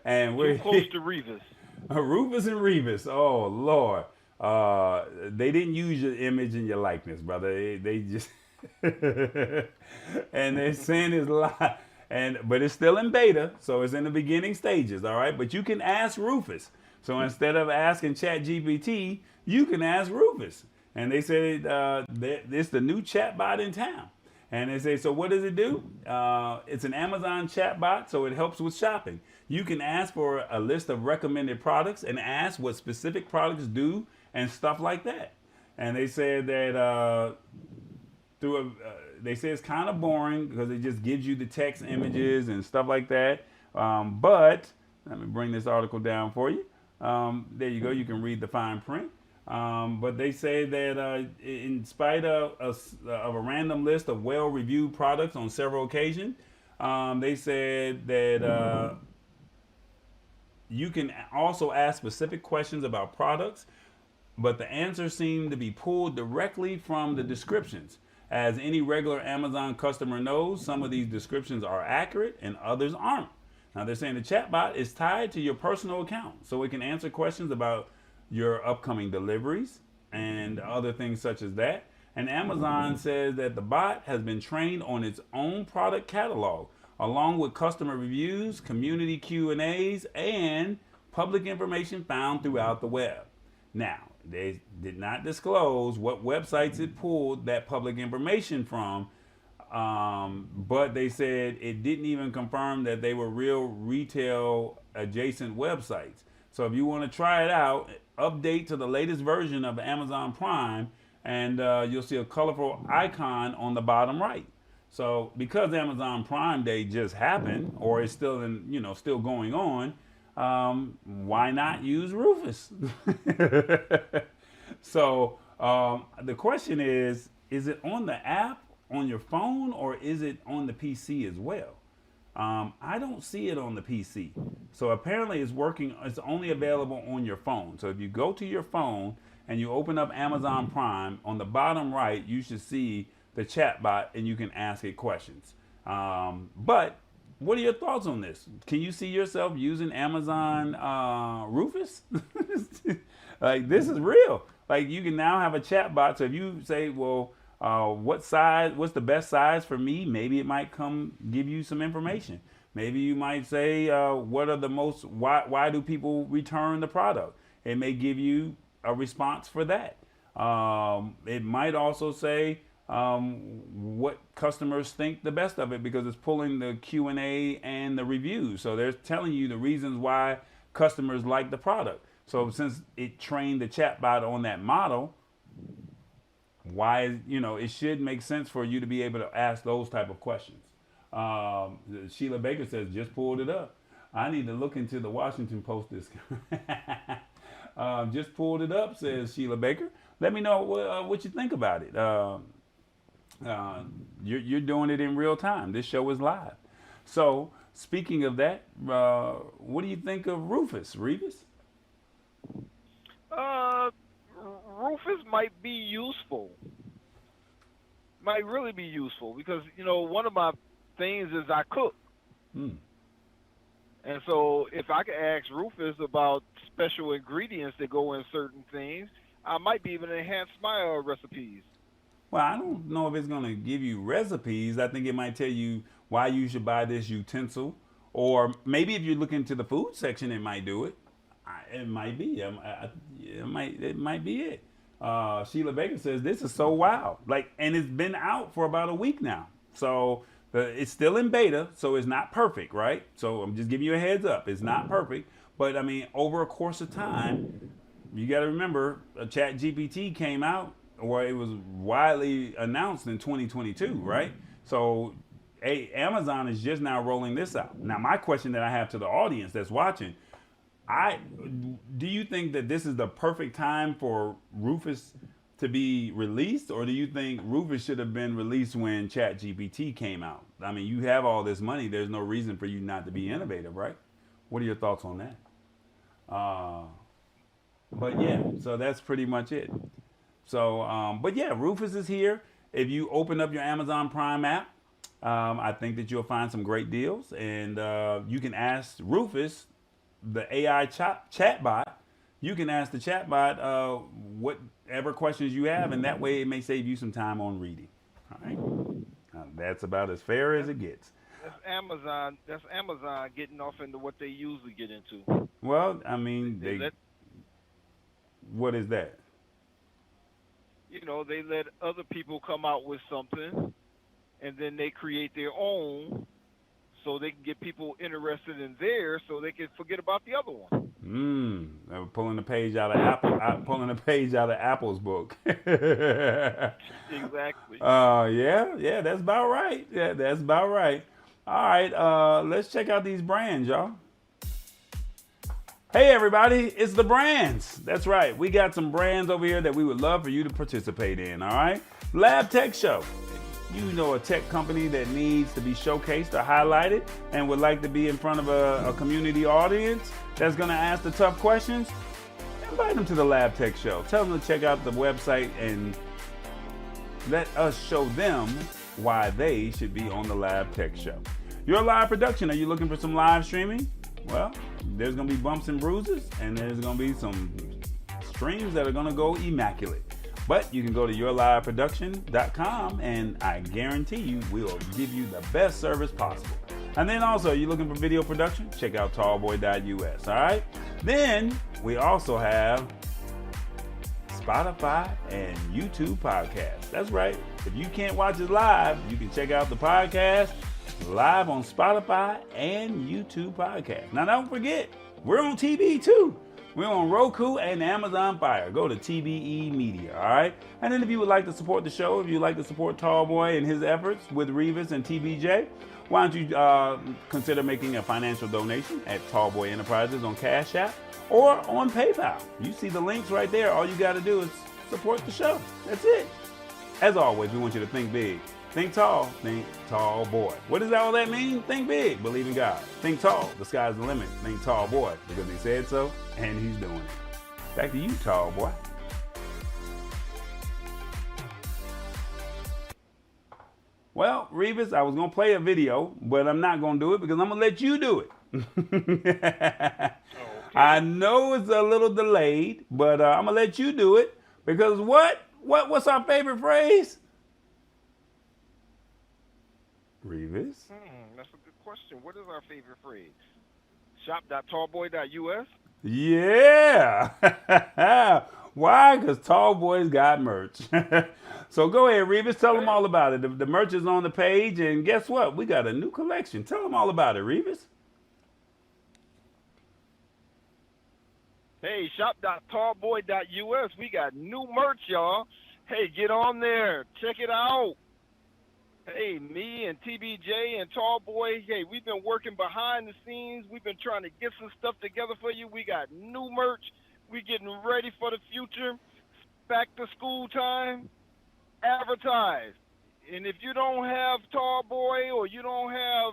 and we're Close to Revis. Rufus and Revis. Oh Lord. They didn't use your image and your likeness, brother. They just and they're saying it's live, but it's still in beta, so it's in the beginning stages. All right, but you can ask Rufus. So instead of asking ChatGPT, you can ask Rufus. And they said it's the new chatbot in town. And they say, so what does it do? It's an Amazon chatbot, so it helps with shopping. You can ask for a list of recommended products and ask what specific products do and stuff like that. And they said that they say it's kind of boring because it just gives you the text images and stuff like that. But let me bring this article down for you. There you go. You can read the fine print. But they say that in spite of a random list of well-reviewed products on several occasions, they said that you can also ask specific questions about products, but the answers seem to be pulled directly from the descriptions. As any regular Amazon customer knows, some of these descriptions are accurate and others aren't. Now they're saying the chatbot is tied to your personal account, so it can answer questions about your upcoming deliveries and other things such as that. And Amazon says that the bot has been trained on its own product catalog, along with customer reviews, community Q&As, and public information found throughout the web. Now, they did not disclose what websites it pulled that public information from, but they said it didn't even confirm that they were real retail adjacent websites. So if you want to try it out, update to the latest version of Amazon Prime, and you'll see a colorful icon on the bottom right. So because Amazon Prime Day just happened, or is still still going on, why not use Rufus? So the question is it on the app on your phone, or is it on the PC as well? I don't see it on the PC. So apparently it's only available on your phone. So if you go to your phone and you open up Amazon Prime, on the bottom right, you should see the chatbot and you can ask it questions. But what are your thoughts on this? Can you see yourself using Amazon Rufus? Like, this is real. Like, you can now have a chatbot. So if you say, well, what's the best size for me? Maybe it might give you some information. Maybe you might say, what are the most, why do people return the product? it may give you a response for that. It might also say what customers think the best of it, because it's pulling the Q&A and the reviews. So they're telling you the reasons why customers like the product. So since it trained the chatbot on that model, why, it should make sense for you to be able to ask those type of questions. Sheila Baker says, just pulled it up. I need to look into the Washington Post discount. Just pulled it up, says Sheila Baker. Let me know what you think about it. You're doing it in real time. This show is live. So speaking of that, what do you think of Rufus, Revis? Rufus might be useful. Might really be useful because, one of my things is I cook. And so if I could ask Rufus about special ingredients that go in certain things, I might be able to enhance my recipes. Well, I don't know if it's going to give you recipes. I think it might tell you why you should buy this utensil. Or maybe if you look into the food section, it might do it. It might be. It might be it. Sheila Baker says, this is so wild. And it's been out for about a week now. So it's still in beta, so it's not perfect, right? So I'm just giving you a heads up. It's not perfect. But, over a course of time, you got to remember, ChatGPT came out, or it was widely announced in 2022, right? So Amazon is just now rolling this out. Now, my question that I have to the audience that's watching, do you think that this is the perfect time for Rufus to be released, or do you think Rufus should have been released when ChatGPT came out? You have all this money. There's no reason for you not to be innovative, right? What are your thoughts on that? But yeah, so that's pretty much it. So, but yeah, Rufus is here. If you open up your Amazon Prime app, I think that you'll find some great deals, and you can ask Rufus, the AI chatbot. You can ask the chatbot whatever questions you have, and that way it may save you some time on reading. All right, that's about as fair as it gets. That's Amazon. That's Amazon getting off into what they usually get into. Well, what is that? They let other people come out with something, and then they create their own, so they can get people interested in theirs, so they can forget about the other one. They were pulling a page out of Apple's book. Exactly. Yeah, that's about right. Yeah, that's about right. All right, let's check out these brands, y'all. Hey everybody, it's the brands. That's right. We got some brands over here that we would love for you to participate in, all right? Lab Tech Show. You know, a tech company that needs to be showcased or highlighted and would like to be in front of a community audience that's going to ask the tough questions. Invite them to the Lab Tech Show. Tell them to check out the website and let us show them why they should be on the Lab Tech Show. Your live production, are you looking for some live streaming? Well, there's going to be bumps and bruises, and there's going to be some streams that are going to go immaculate. But you can go to yourliveproduction.com, and I guarantee you we'll give you the best service possible. And then also, you're looking for video production? Check out tallboy.us, all right? Then we also have Spotify and YouTube podcasts. That's right. If you can't watch it live, you can check out the podcast live on Spotify and YouTube podcast. Now, don't forget, we're on TV too. We're on Roku and Amazon Fire. Go to TBE Media, all right? And then if you would like to support the show, if you'd like to support Tallboy and his efforts with Revis and TBJ, why don't you consider making a financial donation at Tallboy Enterprises on Cash App or on PayPal. You see the links right there. All you got to do is support the show. That's it. As always, we want you to think big. Think tall, think tall boy. What does all that mean? Think big, believe in God. Think tall, the sky's the limit. Think tall boy, because he said so, and he's doing it. Back to you, tall boy. Well, Revis, I was going to play a video, but I'm not going to do it because I'm going to let you do it. Okay. I know it's a little delayed, but I'm going to let you do it because what's our favorite phrase? Revis? That's a good question. What is our favorite phrase? Shop.tallboy.us? Yeah. Why? Because Tallboy's got merch. So go ahead, Revis. Tell them all about it. The merch is on the page, and guess what? We got a new collection. Tell them all about it, Revis. Hey, shop.tallboy.us. We got new merch, y'all. Hey, get on there. Check it out. Hey, me and TBJ and Tallboy, hey, we've been working behind the scenes. We've been trying to get some stuff together for you. We got new merch. We getting ready for the future. Back to school time. Advertise. And if you don't have Tallboy or you don't have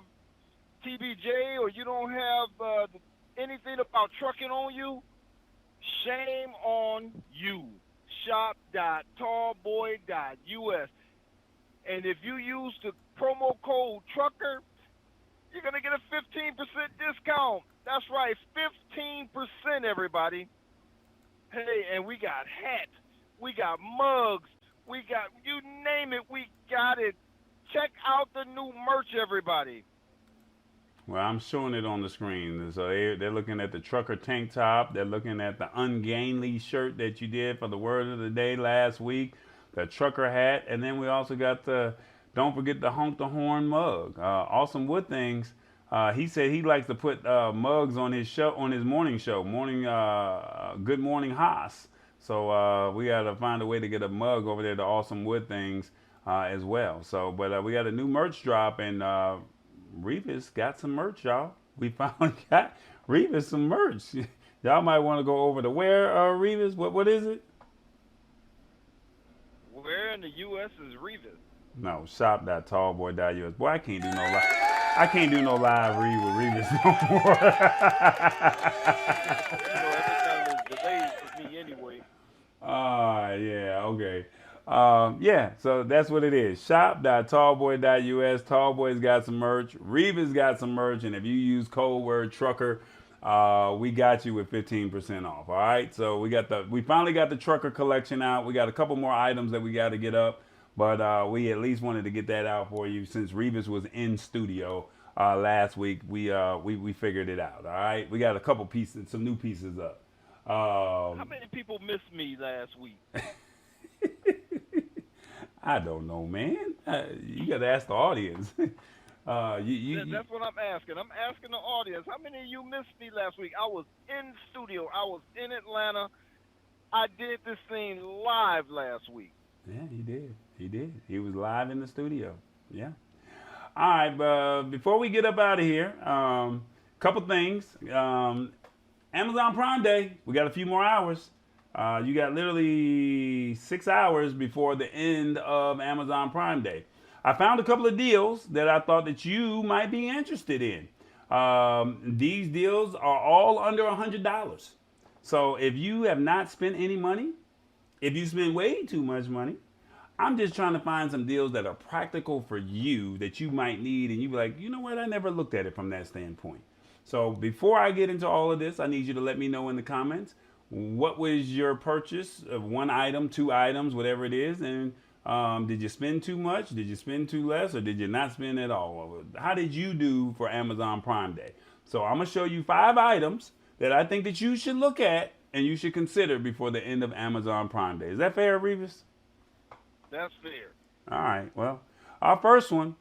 TBJ or you don't have anything about trucking on you, shame on you. Shop.tallboy.us. And if you use the promo code TRUCKER, you're going to get a 15% discount. That's right, 15%, everybody. Hey, and we got hats. We got mugs. We got, you name it, we got it. Check out the new merch, everybody. Well, I'm showing it on the screen. So they're looking at the trucker tank top. They're looking at the ungainly shirt that you did for the word of the day last week, the trucker hat, and then we also got the, don't forget the honk the horn mug. Awesome Wood Things. He said he likes to put mugs on his show, on his morning show, Good Morning Haas. So we got to find a way to get a mug over there to Awesome Wood Things as well. So, but we got a new merch drop, and Revis got some merch, y'all. We finally got Revis some merch. Y'all might want to go over to where, Revis? What is it? Where in the U.S. is Revis? No, shop.tallboy.us. Boy, I can't do no live. I can't do no live read with Revis no more. Everything is delayed with me anyway. Yeah, okay. Yeah, so that's what it is. Shop.tallboy.us. Tallboy's got some merch. Reva's got some merch. And if you use code word trucker, we got you with 15% off. All right. So we finally got the trucker collection out. We got a couple more items that we got to get up, but we at least wanted to get that out for you since Revis was in studio last week. We figured it out. All right. We got a couple pieces, some new pieces up. How many people missed me last week? I don't know, man. You got to ask the audience. That's what I'm asking. I'm asking the audience. How many of you missed me last week? I was in studio. I was in Atlanta. I did this thing live last week. Yeah, he did. He did. He was live in the studio. Yeah. All right, but before we get up out of here, couple things. Amazon Prime Day. We got a few more hours. You got literally 6 hours before the end of Amazon Prime Day. I found a couple of deals that I thought that you might be interested in. These deals are all under $100. So if you have not spent any money, if you spend way too much money, I'm just trying to find some deals that are practical for you that you might need. And you be like, you know what? I never looked at it from that standpoint. So before I get into all of this, I need you to let me know in the comments, what was your purchase of one item, 2 items, whatever it is, and did you spend too much? Did you spend too less? Or did you not spend at all? How did you do for Amazon Prime Day? So I'm going to show you 5 items that I think that you should look at and you should consider before the end of Amazon Prime Day. Is that fair, Revis? That's fair. All right. Well, our first one,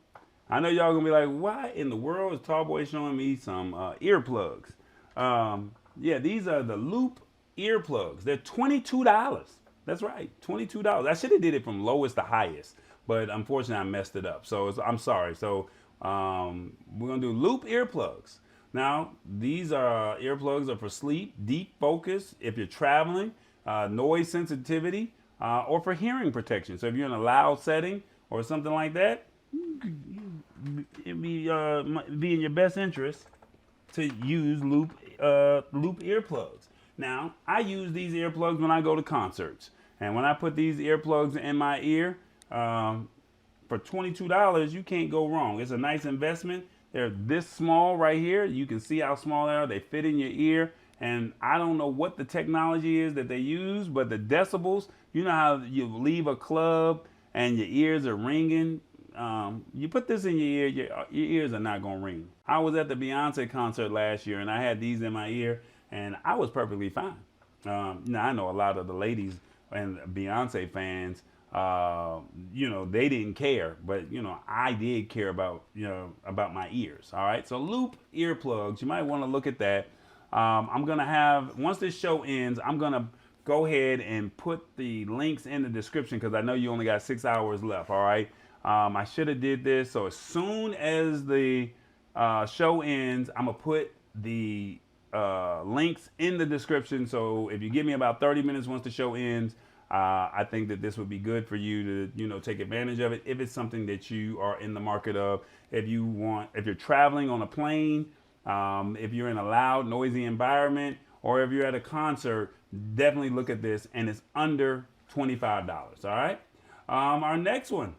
I know y'all going to be like, why in the world is Tallboy showing me some earplugs? Yeah, these are the Loop earplugs. They're $22. That's right, $22. I should have did it from lowest to highest, but unfortunately I messed it up. So I'm sorry. So we're gonna do Loop earplugs. Now these are earplugs are for sleep, deep focus, if you're traveling, noise sensitivity, or for hearing protection. So if you're in a loud setting or something like that, it'd be in your best interest to use Loop earplugs. Now, I use these earplugs when I go to concerts. And when I put these earplugs in my ear, for $22, you can't go wrong. It's a nice investment. They're this small right here. You can see how small they are. They fit in your ear. And I don't know what the technology is that they use, but the decibels, you know how you leave a club and your ears are ringing? You put this in your ear, your ears are not going to ring. I was at the Beyonce concert last year and I had these in my ear. and I was perfectly fine. Now I know a lot of the ladies and Beyonce fans, they didn't care, but I did care about about my ears. All right, so loop earplugs, you might want to look at that. I'm gonna have, once this show ends, I'm gonna go ahead and put the links in the description because I know you only got 6 hours left. All right, I should have did this. So as soon as the show ends, I'm gonna put the links in the description. So if you give me about 30 minutes once the show ends, I think that this would be good for you to take advantage of it if it's something that you are in the market of. If you're traveling on a plane, if you're in a loud, noisy environment, or if you're at a concert, definitely look at this, and it's under $25. All right. Our next one.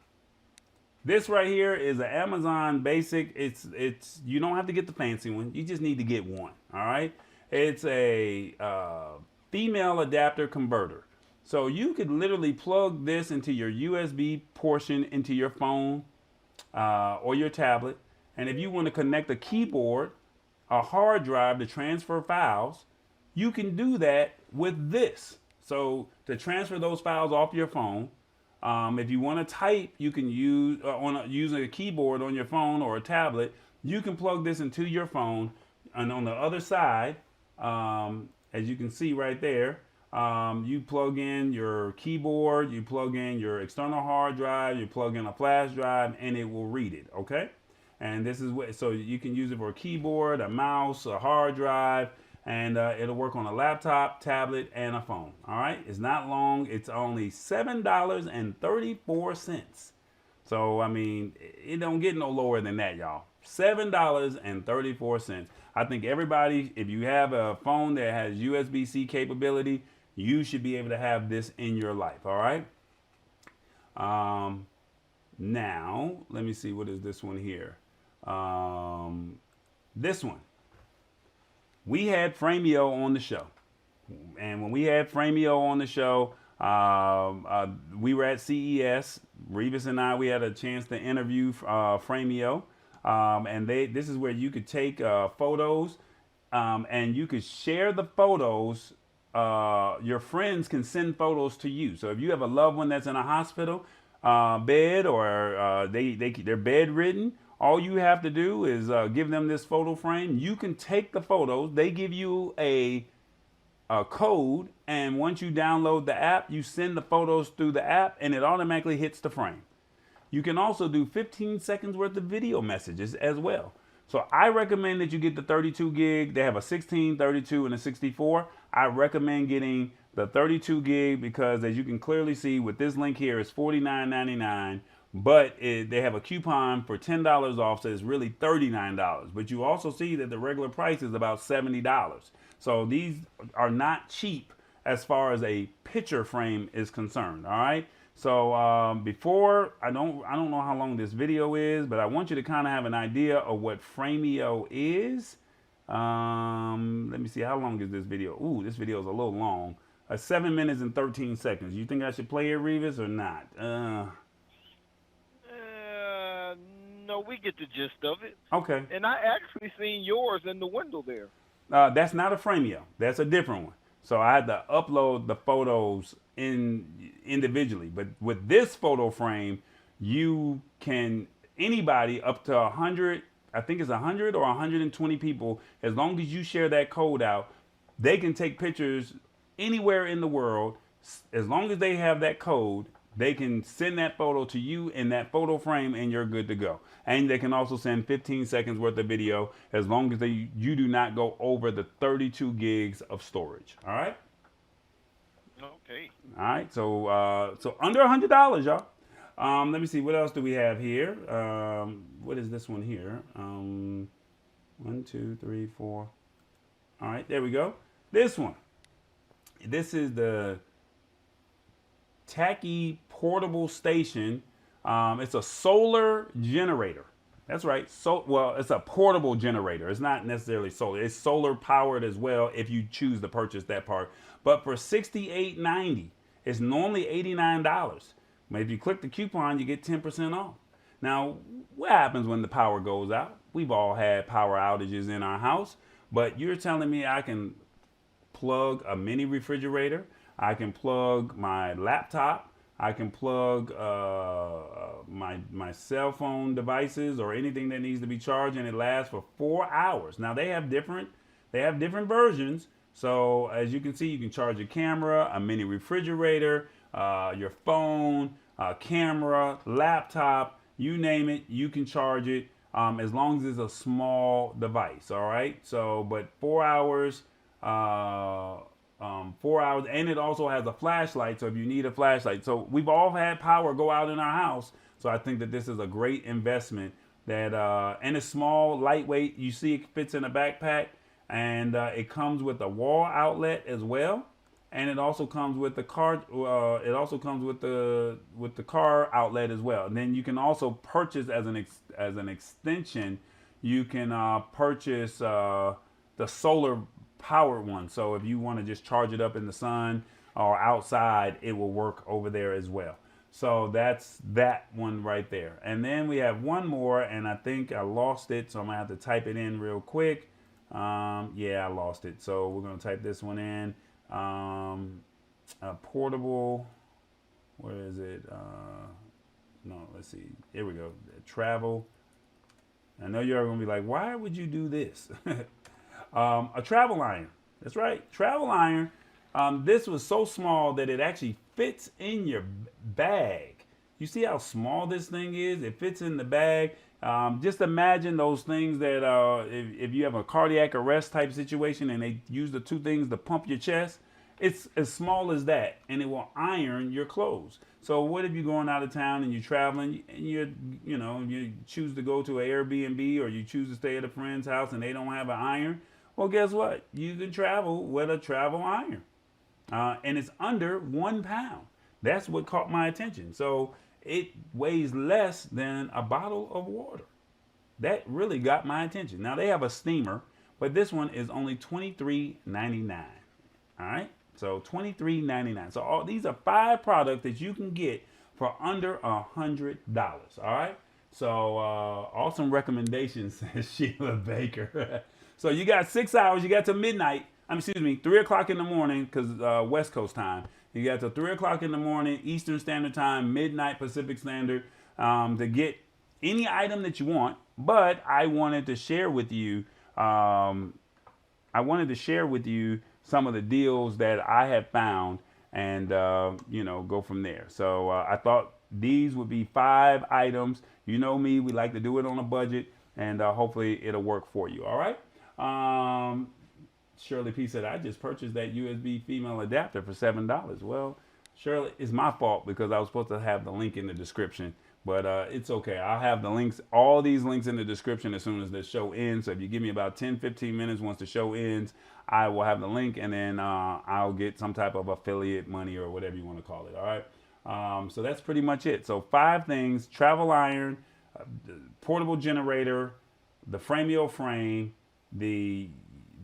This right here is an Amazon basic. It's you don't have to get the fancy one. You just need to get one. All right. It's a female adapter converter. So you could literally plug this into your USB portion into your phone or your tablet. And if you want to connect a keyboard, a hard drive to transfer files, you can do that with this. So to transfer those files off your phone, if you want to type, you can use using a keyboard on your phone or a tablet. You can plug this into your phone, and on the other side, as you can see right there, you plug in your keyboard, you plug in your external hard drive, you plug in a flash drive, and it will read it. Okay, and this is so you can use it for a keyboard, a mouse, a hard drive. And it'll work on a laptop, tablet, and a phone. All right, it's not long. It's only $7.34. So I mean, it don't get no lower than that, y'all. $7.34. I think everybody, if you have a phone that has USB-C capability, you should be able to have this in your life. All right. Now let me see, what is this one here? This one. We had Frameo on the show. And when we had Frameo on the show, we were at CES. Revis and I, we had a chance to interview Frameo. And this is where you could take photos and you could share the photos. Your friends can send photos to you. So if you have a loved one that's in a hospital bed, or they're bedridden, all you have to do is give them this photo frame. You can take the photos. They give you a code, and once you download the app, you send the photos through the app, and it automatically hits the frame. You can also do 15 seconds worth of video messages as well. So I recommend that you get the 32 gig. They have a 16, 32, and a 64. I recommend getting the 32 gig because, as you can clearly see with this link here, it's $49.99. But they have a coupon for $10 off, so it's really $39. But you also see that the regular price is about $70. So these are not cheap as far as a picture frame is concerned. All right. So before, I don't know how long this video is, but I want you to kind of have an idea of what Frameo is. Let me see, how long is this video? Ooh, this video is a little long. 7 minutes and 13 seconds. You think I should play it, Revis, or not? No, we get the gist of it. Okay. And I actually seen yours in the window there. That's not a Frameo. That's a different one. So I had to upload the photos individually. But with this photo frame, you can, anybody up to 100, I think it's 100 or 120 people, as long as you share that code out, they can take pictures anywhere in the world. As long as they have that code, they can send that photo to you in that photo frame, and you're good to go. And they can also send 15 seconds worth of video, as long as you do not go over the 32 gigs of storage. All right. Okay. All right. So under $100, y'all. Let me see, what else do we have here? What is this one here? 1, 2, 3, 4. All right, there we go. This one. This is the Takki portable station. It's a solar generator. That's right. Well, it's a portable generator. It's not necessarily solar. It's solar powered as well if you choose to purchase that part. But for $68.90, it's normally $89. But if you click the coupon, you get 10% off. Now, what happens when the power goes out? We've all had power outages in our house, but you're telling me I can plug a mini refrigerator. I can plug my laptop. I can plug my cell phone devices or anything that needs to be charged, and it lasts for 4 hours. Now they have different versions. So as you can see, you can charge your camera, a mini refrigerator, your phone, camera, laptop, you name it, you can charge it as long as it's a small device. All right. So, but 4 hours. 4 hours, and it also has a flashlight. So if you need a flashlight, so we've all had power go out in our house. So I think that this is a great investment. That and it's small, lightweight. You see, it fits in a backpack, and it comes with a wall outlet as well, and it also comes with the car. It also comes with the car outlet as well. And then you can also purchase as an extension. You can purchase the solar powered one. So if you want to just charge it up in the sun or outside, it will work over there as well. So that's that one right there. And then we have one more, and I think I lost it, so I'm gonna have to type it in real quick. Yeah, I lost it. So we're gonna type this one in. A portable. Where is it? No, let's see. Here we go. Travel. I know you're gonna be like, why would you do this? A travel iron. That's right, travel iron. This was so small that it actually fits in your bag. You see how small this thing is? It fits in the bag. Just imagine those things that if you have a cardiac arrest type situation and they use the two things to pump your chest, it's as small as that, and it will iron your clothes. So what if you're going out of town and you're traveling and you choose to go to an Airbnb or you choose to stay at a friend's house and they don't have an iron? Well, guess what? You can travel with a travel iron. And it's under 1 pound. That's what caught my attention. So it weighs less than a bottle of water. That really got my attention. Now they have a steamer, but this one is only $23.99. All right. So $23.99. So these are 5 products that you can get for under $100. All right. So awesome recommendations, says Sheila Baker. So you got 6 hours. You got to midnight. 3 o'clock in the morning, because West Coast time. You got to 3 o'clock in the morning, Eastern Standard Time, midnight Pacific Standard, to get any item that you want. But I wanted to share with you. Some of the deals that I have found, and go from there. So I thought these would be 5 items. You know me, we like to do it on a budget, and hopefully it'll work for you. All right. Shirley P said, I just purchased that USB female adapter for $7. Well, Shirley, it's my fault because I was supposed to have the link in the description, but it's okay. I'll have the links, all these links in the description as soon as the show ends. So if you give me about 10, 15 minutes once the show ends, I will have the link, and then I'll get some type of affiliate money or whatever you want to call it. All right. So that's pretty much it. So 5 things: travel iron, portable generator, the Frameo frame, the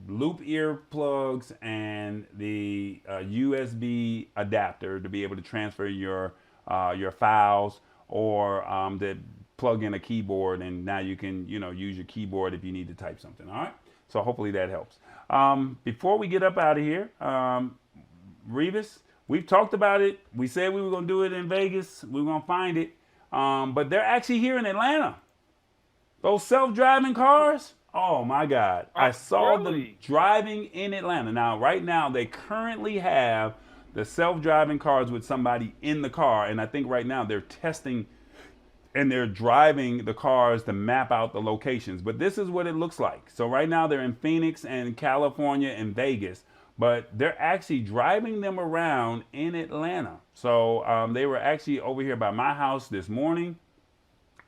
loop ear plugs, and the USB adapter to be able to transfer your files, or to plug in a keyboard, and now you can use your keyboard if you need to type something. All right. So hopefully that helps. Before we get up out of here, Revis, we've talked about it. We said we were going to do it in Vegas. We were going to find it. But they're actually here in Atlanta. Those self-driving cars. Oh my God. I saw them driving in Atlanta. Now, right now, they currently have the self-driving cars with somebody in the car. And I think right now they're testing and they're driving the cars to map out the locations. But this is what it looks like. So right now they're in Phoenix and California and Vegas, but they're actually driving them around in Atlanta. So they were actually over here by my house this morning.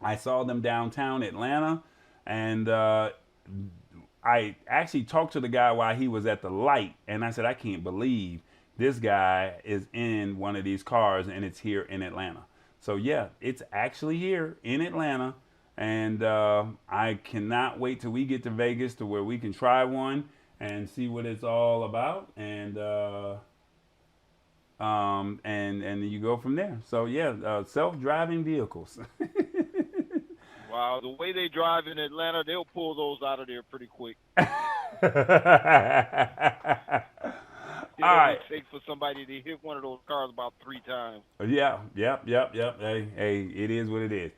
I saw them downtown Atlanta, and I actually talked to the guy while he was at the light, and I said, I can't believe this guy is in one of these cars and it's here in Atlanta. So yeah, it's actually here in Atlanta, and I cannot wait till we get to Vegas to where we can try one and see what it's all about, and you go from there. So yeah, self-driving vehicles. Wow, the way they drive in Atlanta, they'll pull those out of there pretty quick. It All only right. takes for somebody to hit one of those cars about 3 times. Yeah, yep. Hey, it is what it is.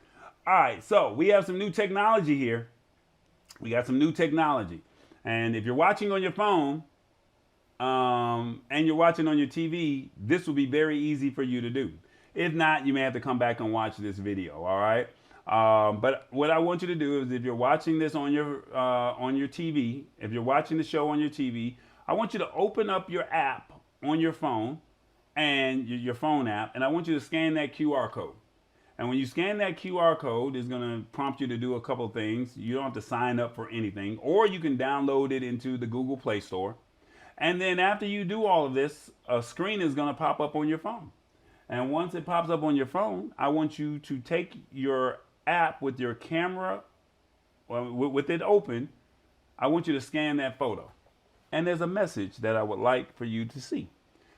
All right, so we have some new technology here. We got some new technology. And if you're watching on your phone and you're watching on your TV, this will be very easy for you to do. If not, you may have to come back and watch this video, all right? But what I want you to do is if you're watching this on your TV, if you're watching the show on your TV, I want you to open up your app on your phone and your phone app, and I want you to scan that QR code. And when you scan that QR code, it's going to prompt you to do a couple things. You don't have to sign up for anything, or you can download it into the Google Play Store. And then after you do all of this, a screen is going to pop up on your phone. And once it pops up on your phone, I want you to take your app with your camera, with it open. I want you to scan that photo. And there's a message that I would like for you to see.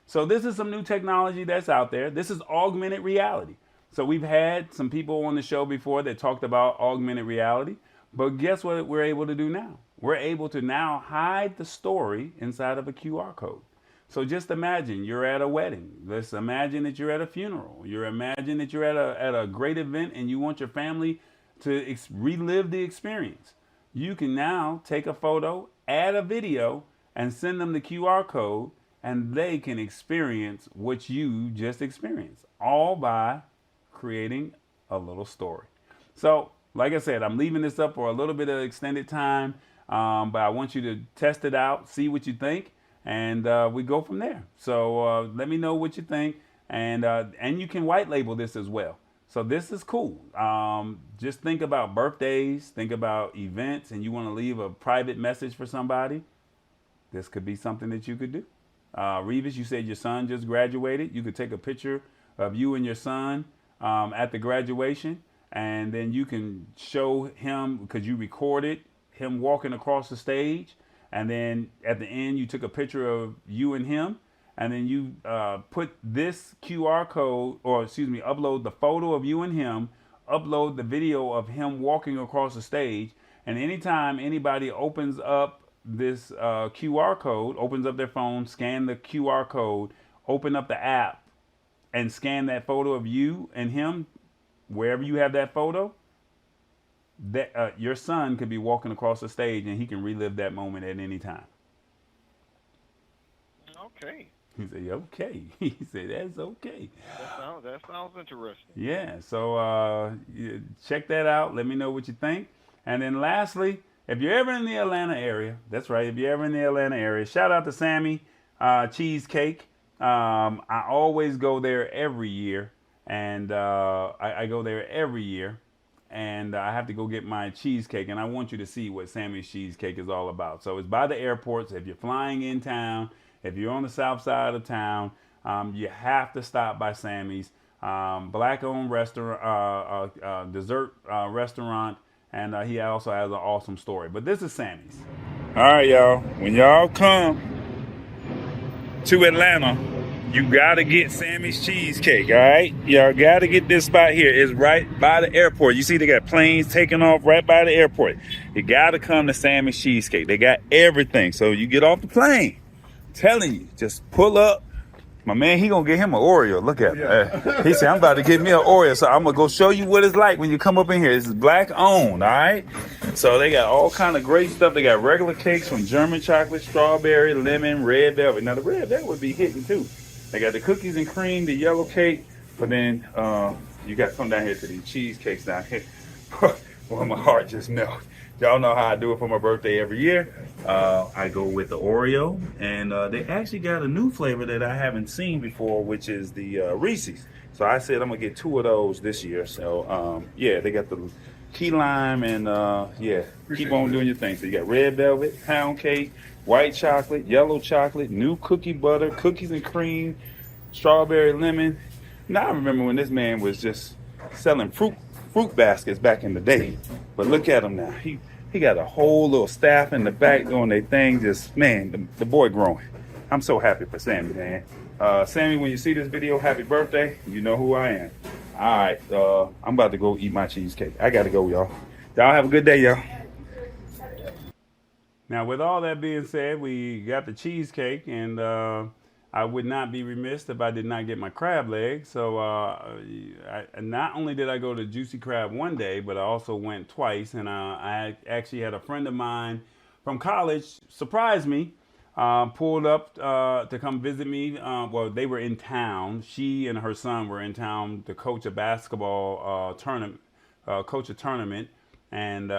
So this is some new technology that's out there. This is augmented reality. So we've had some people on the show before that talked about augmented reality, but guess what we're able to do now? We're able to now hide the story inside of a QR code. So just imagine you're at a wedding. Let's imagine that you're at a funeral. Imagine that you're at a great event and you want your family to relive the experience. You can now take a photo, add a video, and send them the QR code, and they can experience what you just experienced, all by creating a little story. So, like I said, I'm leaving this up for a little bit of extended time, but I want you to test it out, see what you think, and we go from there. So let me know what you think, and you can white label this as well. So this is cool. Just think about birthdays, think about events, and you want to leave a private message for somebody. This could be something that you could do. Revis, you said your son just graduated. You could take a picture of you and your son at the graduation, and then you can show him, because you recorded him walking across the stage, and then at the end you took a picture of you and him, and then you put this QR code, or excuse me, upload the photo of you and him, upload the video of him walking across the stage, and anytime anybody opens up this QR code, opens up their phone, scan the QR code, open up the app, and scan that photo of you and him, wherever you have that photo, that your son could be walking across the stage and he can relive that moment at any time. Okay. He said, okay. He said, that's okay. That sounds interesting. Yeah, so check that out. Let me know what you think. And then lastly, if you're ever in the Atlanta area, that's right, if you're ever in the Atlanta area, shout out to Sammy Cheesecake. I always go there every year, and I go there every year, and I have to go get my cheesecake, and I want you to see what Sammy's Cheesecake is all about. So it's by the airports. If you're flying in town, if you're on the south side of town, you have to stop by Sammy's. Black-owned restaurant, dessert restaurant, and he also has an awesome story. But this is Sammy's. All right, y'all. When y'all come to Atlanta, you gotta get Sammy's Cheesecake, all right? Y'all gotta get this spot here. It's right by the airport. You see they got planes taking off right by the airport. You gotta come to Sammy's Cheesecake. They got everything. So you get off the plane, I'm telling you, just pull up. My man, he gonna get him an Oreo. Look at him. He said, I'm about to get me an Oreo. So I'm gonna go show you what it's like when you come up in here. This is black owned, all right? So they got all kind of great stuff. They got regular cakes from German chocolate, strawberry, lemon, red velvet. Now the red velvet would be hitting too. They got the cookies and cream, the yellow cake, but then you got to come down here to these cheesecakes down here. Well, my heart just melted. Y'all know how I do it for my birthday every year. I go with the Oreo, and they actually got a new flavor that I haven't seen before, which is the Reese's. So I said I'm gonna get 2 of those this year. So yeah, they got the key lime, and yeah, keep on doing your thing. So you got red velvet, pound cake, white chocolate, yellow chocolate, new cookie butter, cookies and cream, strawberry lemon. Now I remember when this man was just selling fruit baskets back in the day. But look at him now. He got a whole little staff in the back doing their thing. Just, man, the boy growing. I'm so happy for Sammy, man. Sammy, when you see this video, happy birthday. You know who I am. All right, I'm about to go eat my cheesecake. I got to go, y'all. Y'all have a good day, y'all. Now, with all that being said, we got the cheesecake, and I would not be remiss if I did not get my crab leg. So not only did I go to Juicy Crab one day, but I also went twice. And I actually had a friend of mine from college surprise me, pulled up to come visit me. Well, they were in town. She and her son were in town to coach a basketball tournament, coach a tournament, and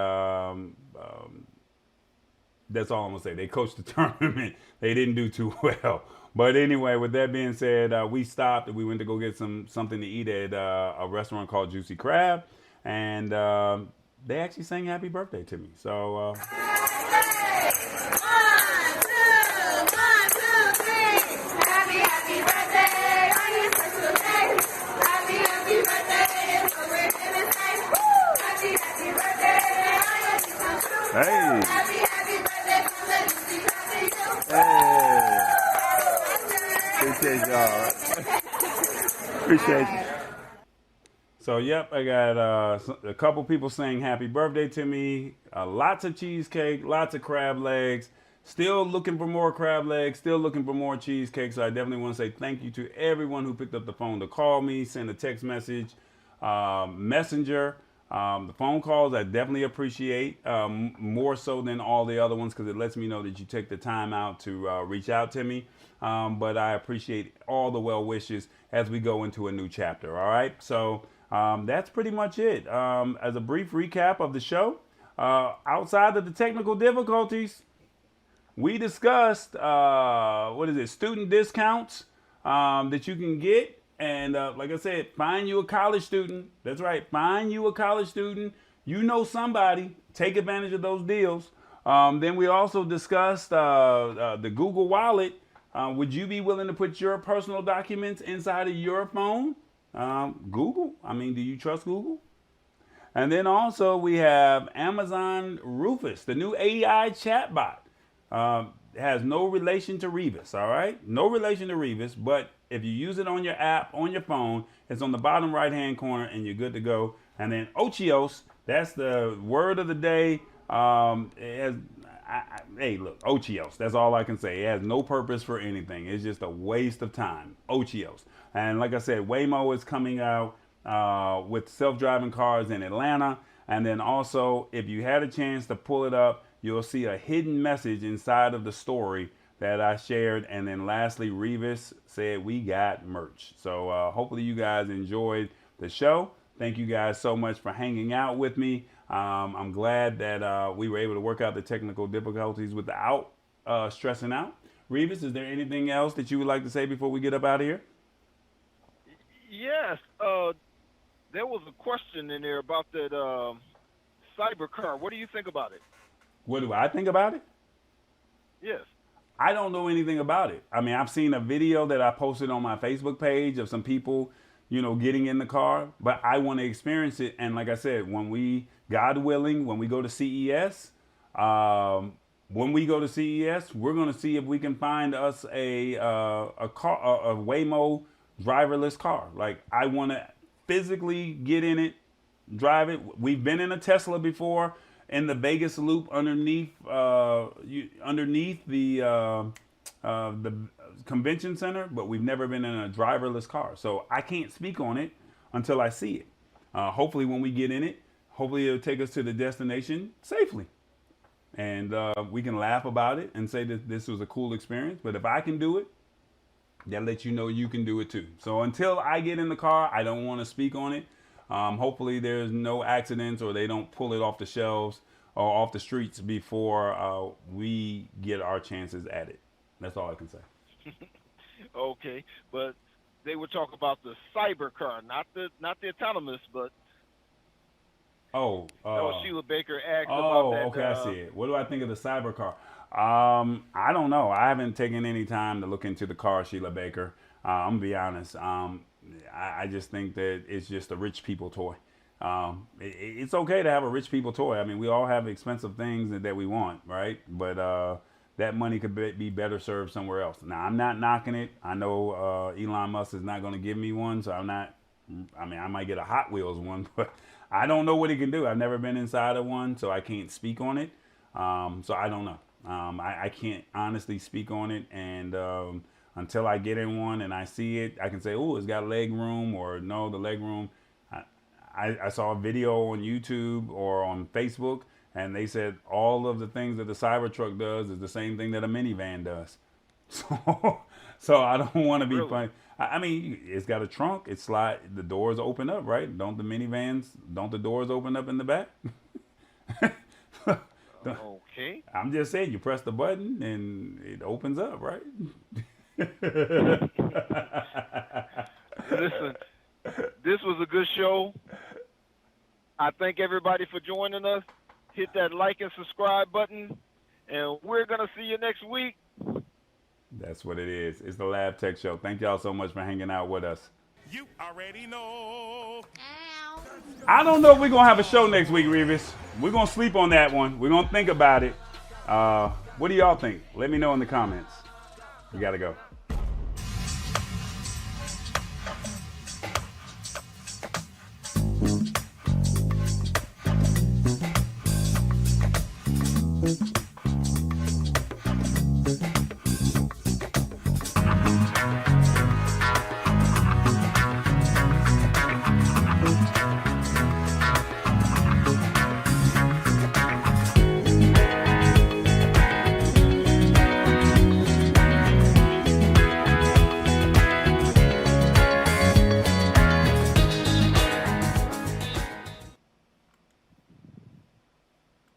that's all I'm gonna say. They coached the tournament. They didn't do too well. But anyway, with that being said, we stopped and we went to go get something to eat at a restaurant called Juicy Crab, and they actually sang "Happy Birthday" to me. So. Hey. Hey. Appreciate y'all. Appreciate you. So, yep, I got a couple people saying happy birthday to me. Lots of cheesecake, lots of crab legs. Still looking for more crab legs, still looking for more cheesecake. So I definitely want to say thank you to everyone who picked up the phone to call me, send a text message, messenger. The phone calls I definitely appreciate, more so than all the other ones, because it lets me know that you take the time out to reach out to me. But I appreciate all the well wishes as we go into a new chapter. All right, so that's pretty much it. As a brief recap of the show, outside of the technical difficulties, we discussed student discounts that you can get. And like I said, find you a college student. That's right. Find you a college student. You know somebody. Take advantage of those deals. Then we also discussed the Google Wallet. Would you be willing to put your personal documents inside of your phone? Google. I mean, do you trust Google? And then also we have Amazon Rufus, the new AI chatbot. Has no relation to Revis, all right? No relation to Revis, but if you use it on your app, on your phone, it's on the bottom right-hand corner, and you're good to go. And then Otiose, that's the word of the day. Hey, look, Otiose, that's all I can say. It has no purpose for anything. It's just a waste of time. Otiose. And like I said, Waymo is coming out with self-driving cars in Atlanta. And then also, if you had a chance to pull it up, you'll see a hidden message inside of the story that I shared. And then lastly, Revis said we got merch. So hopefully you guys enjoyed the show. Thank you guys so much for hanging out with me. I'm glad that we were able to work out the technical difficulties without stressing out. Revis, is there anything else that you would like to say before we get up out of here? Yes. There was a question in there about that cyber car. What do you think about it? What do I think about it? Yes. I don't know anything about it. I mean, I've seen a video that I posted on my Facebook page of some people, getting in the car, but I want to experience it. And like I said, when we, God willing, when we go to CES, we're going to see if we can find us a Waymo driverless car. Like, I want to physically get in it, drive it. We've been in a Tesla before, in the Vegas Loop underneath the convention center, but we've never been in a driverless car. So I can't speak on it until I see it. Hopefully when we get in it, hopefully it'll take us to the destination safely. And we can laugh about it and say that this was a cool experience. But if I can do it, that lets you know you can do it too. So until I get in the car, I don't want to speak on it. Hopefully there's no accidents or they don't pull it off the shelves or off the streets before we get our chances at it. That's all I can say. Okay, but they would talk about the cyber car, not the autonomous, but Sheila Baker asked about that. Okay, I see it. What do I think of the cyber car? I don't know. I haven't taken any time to look into the car, Sheila Baker. I'm gonna be honest. I just think that it's just a rich people toy. It's okay to have a rich people toy. I mean, we all have expensive things that we want, right? But that money could be better served somewhere else. Now, I'm not knocking it. I know Elon Musk is not going to give me one, so I'm not. I mean, I might get a Hot Wheels one, but I don't know what he can do. I've never been inside of one, so I can't speak on it. So I don't know. I can't honestly speak on it, and until I get in one and I see it, I can say, oh, it's got leg room, or no, the leg room. I saw a video on YouTube or on Facebook, and they said all of the things that the Cybertruck does is the same thing that a minivan does. So I don't want to be funny. I mean, it's got a trunk. It slide. The doors open up, right? Don't the doors open up in the back? Okay. I'm just saying, you press the button and it opens up, right? Listen, this was a good show. I thank everybody for joining us. Hit that like and subscribe button, and we're going to see you next week. That's what it is. It's the Lab Tech Show. Thank y'all so much for hanging out with us. You already know. I don't know if we're going to have a show next week, Revis. We're going to sleep on that one. We're going to think about it. What do y'all think? Let me know in the comments. We got to go.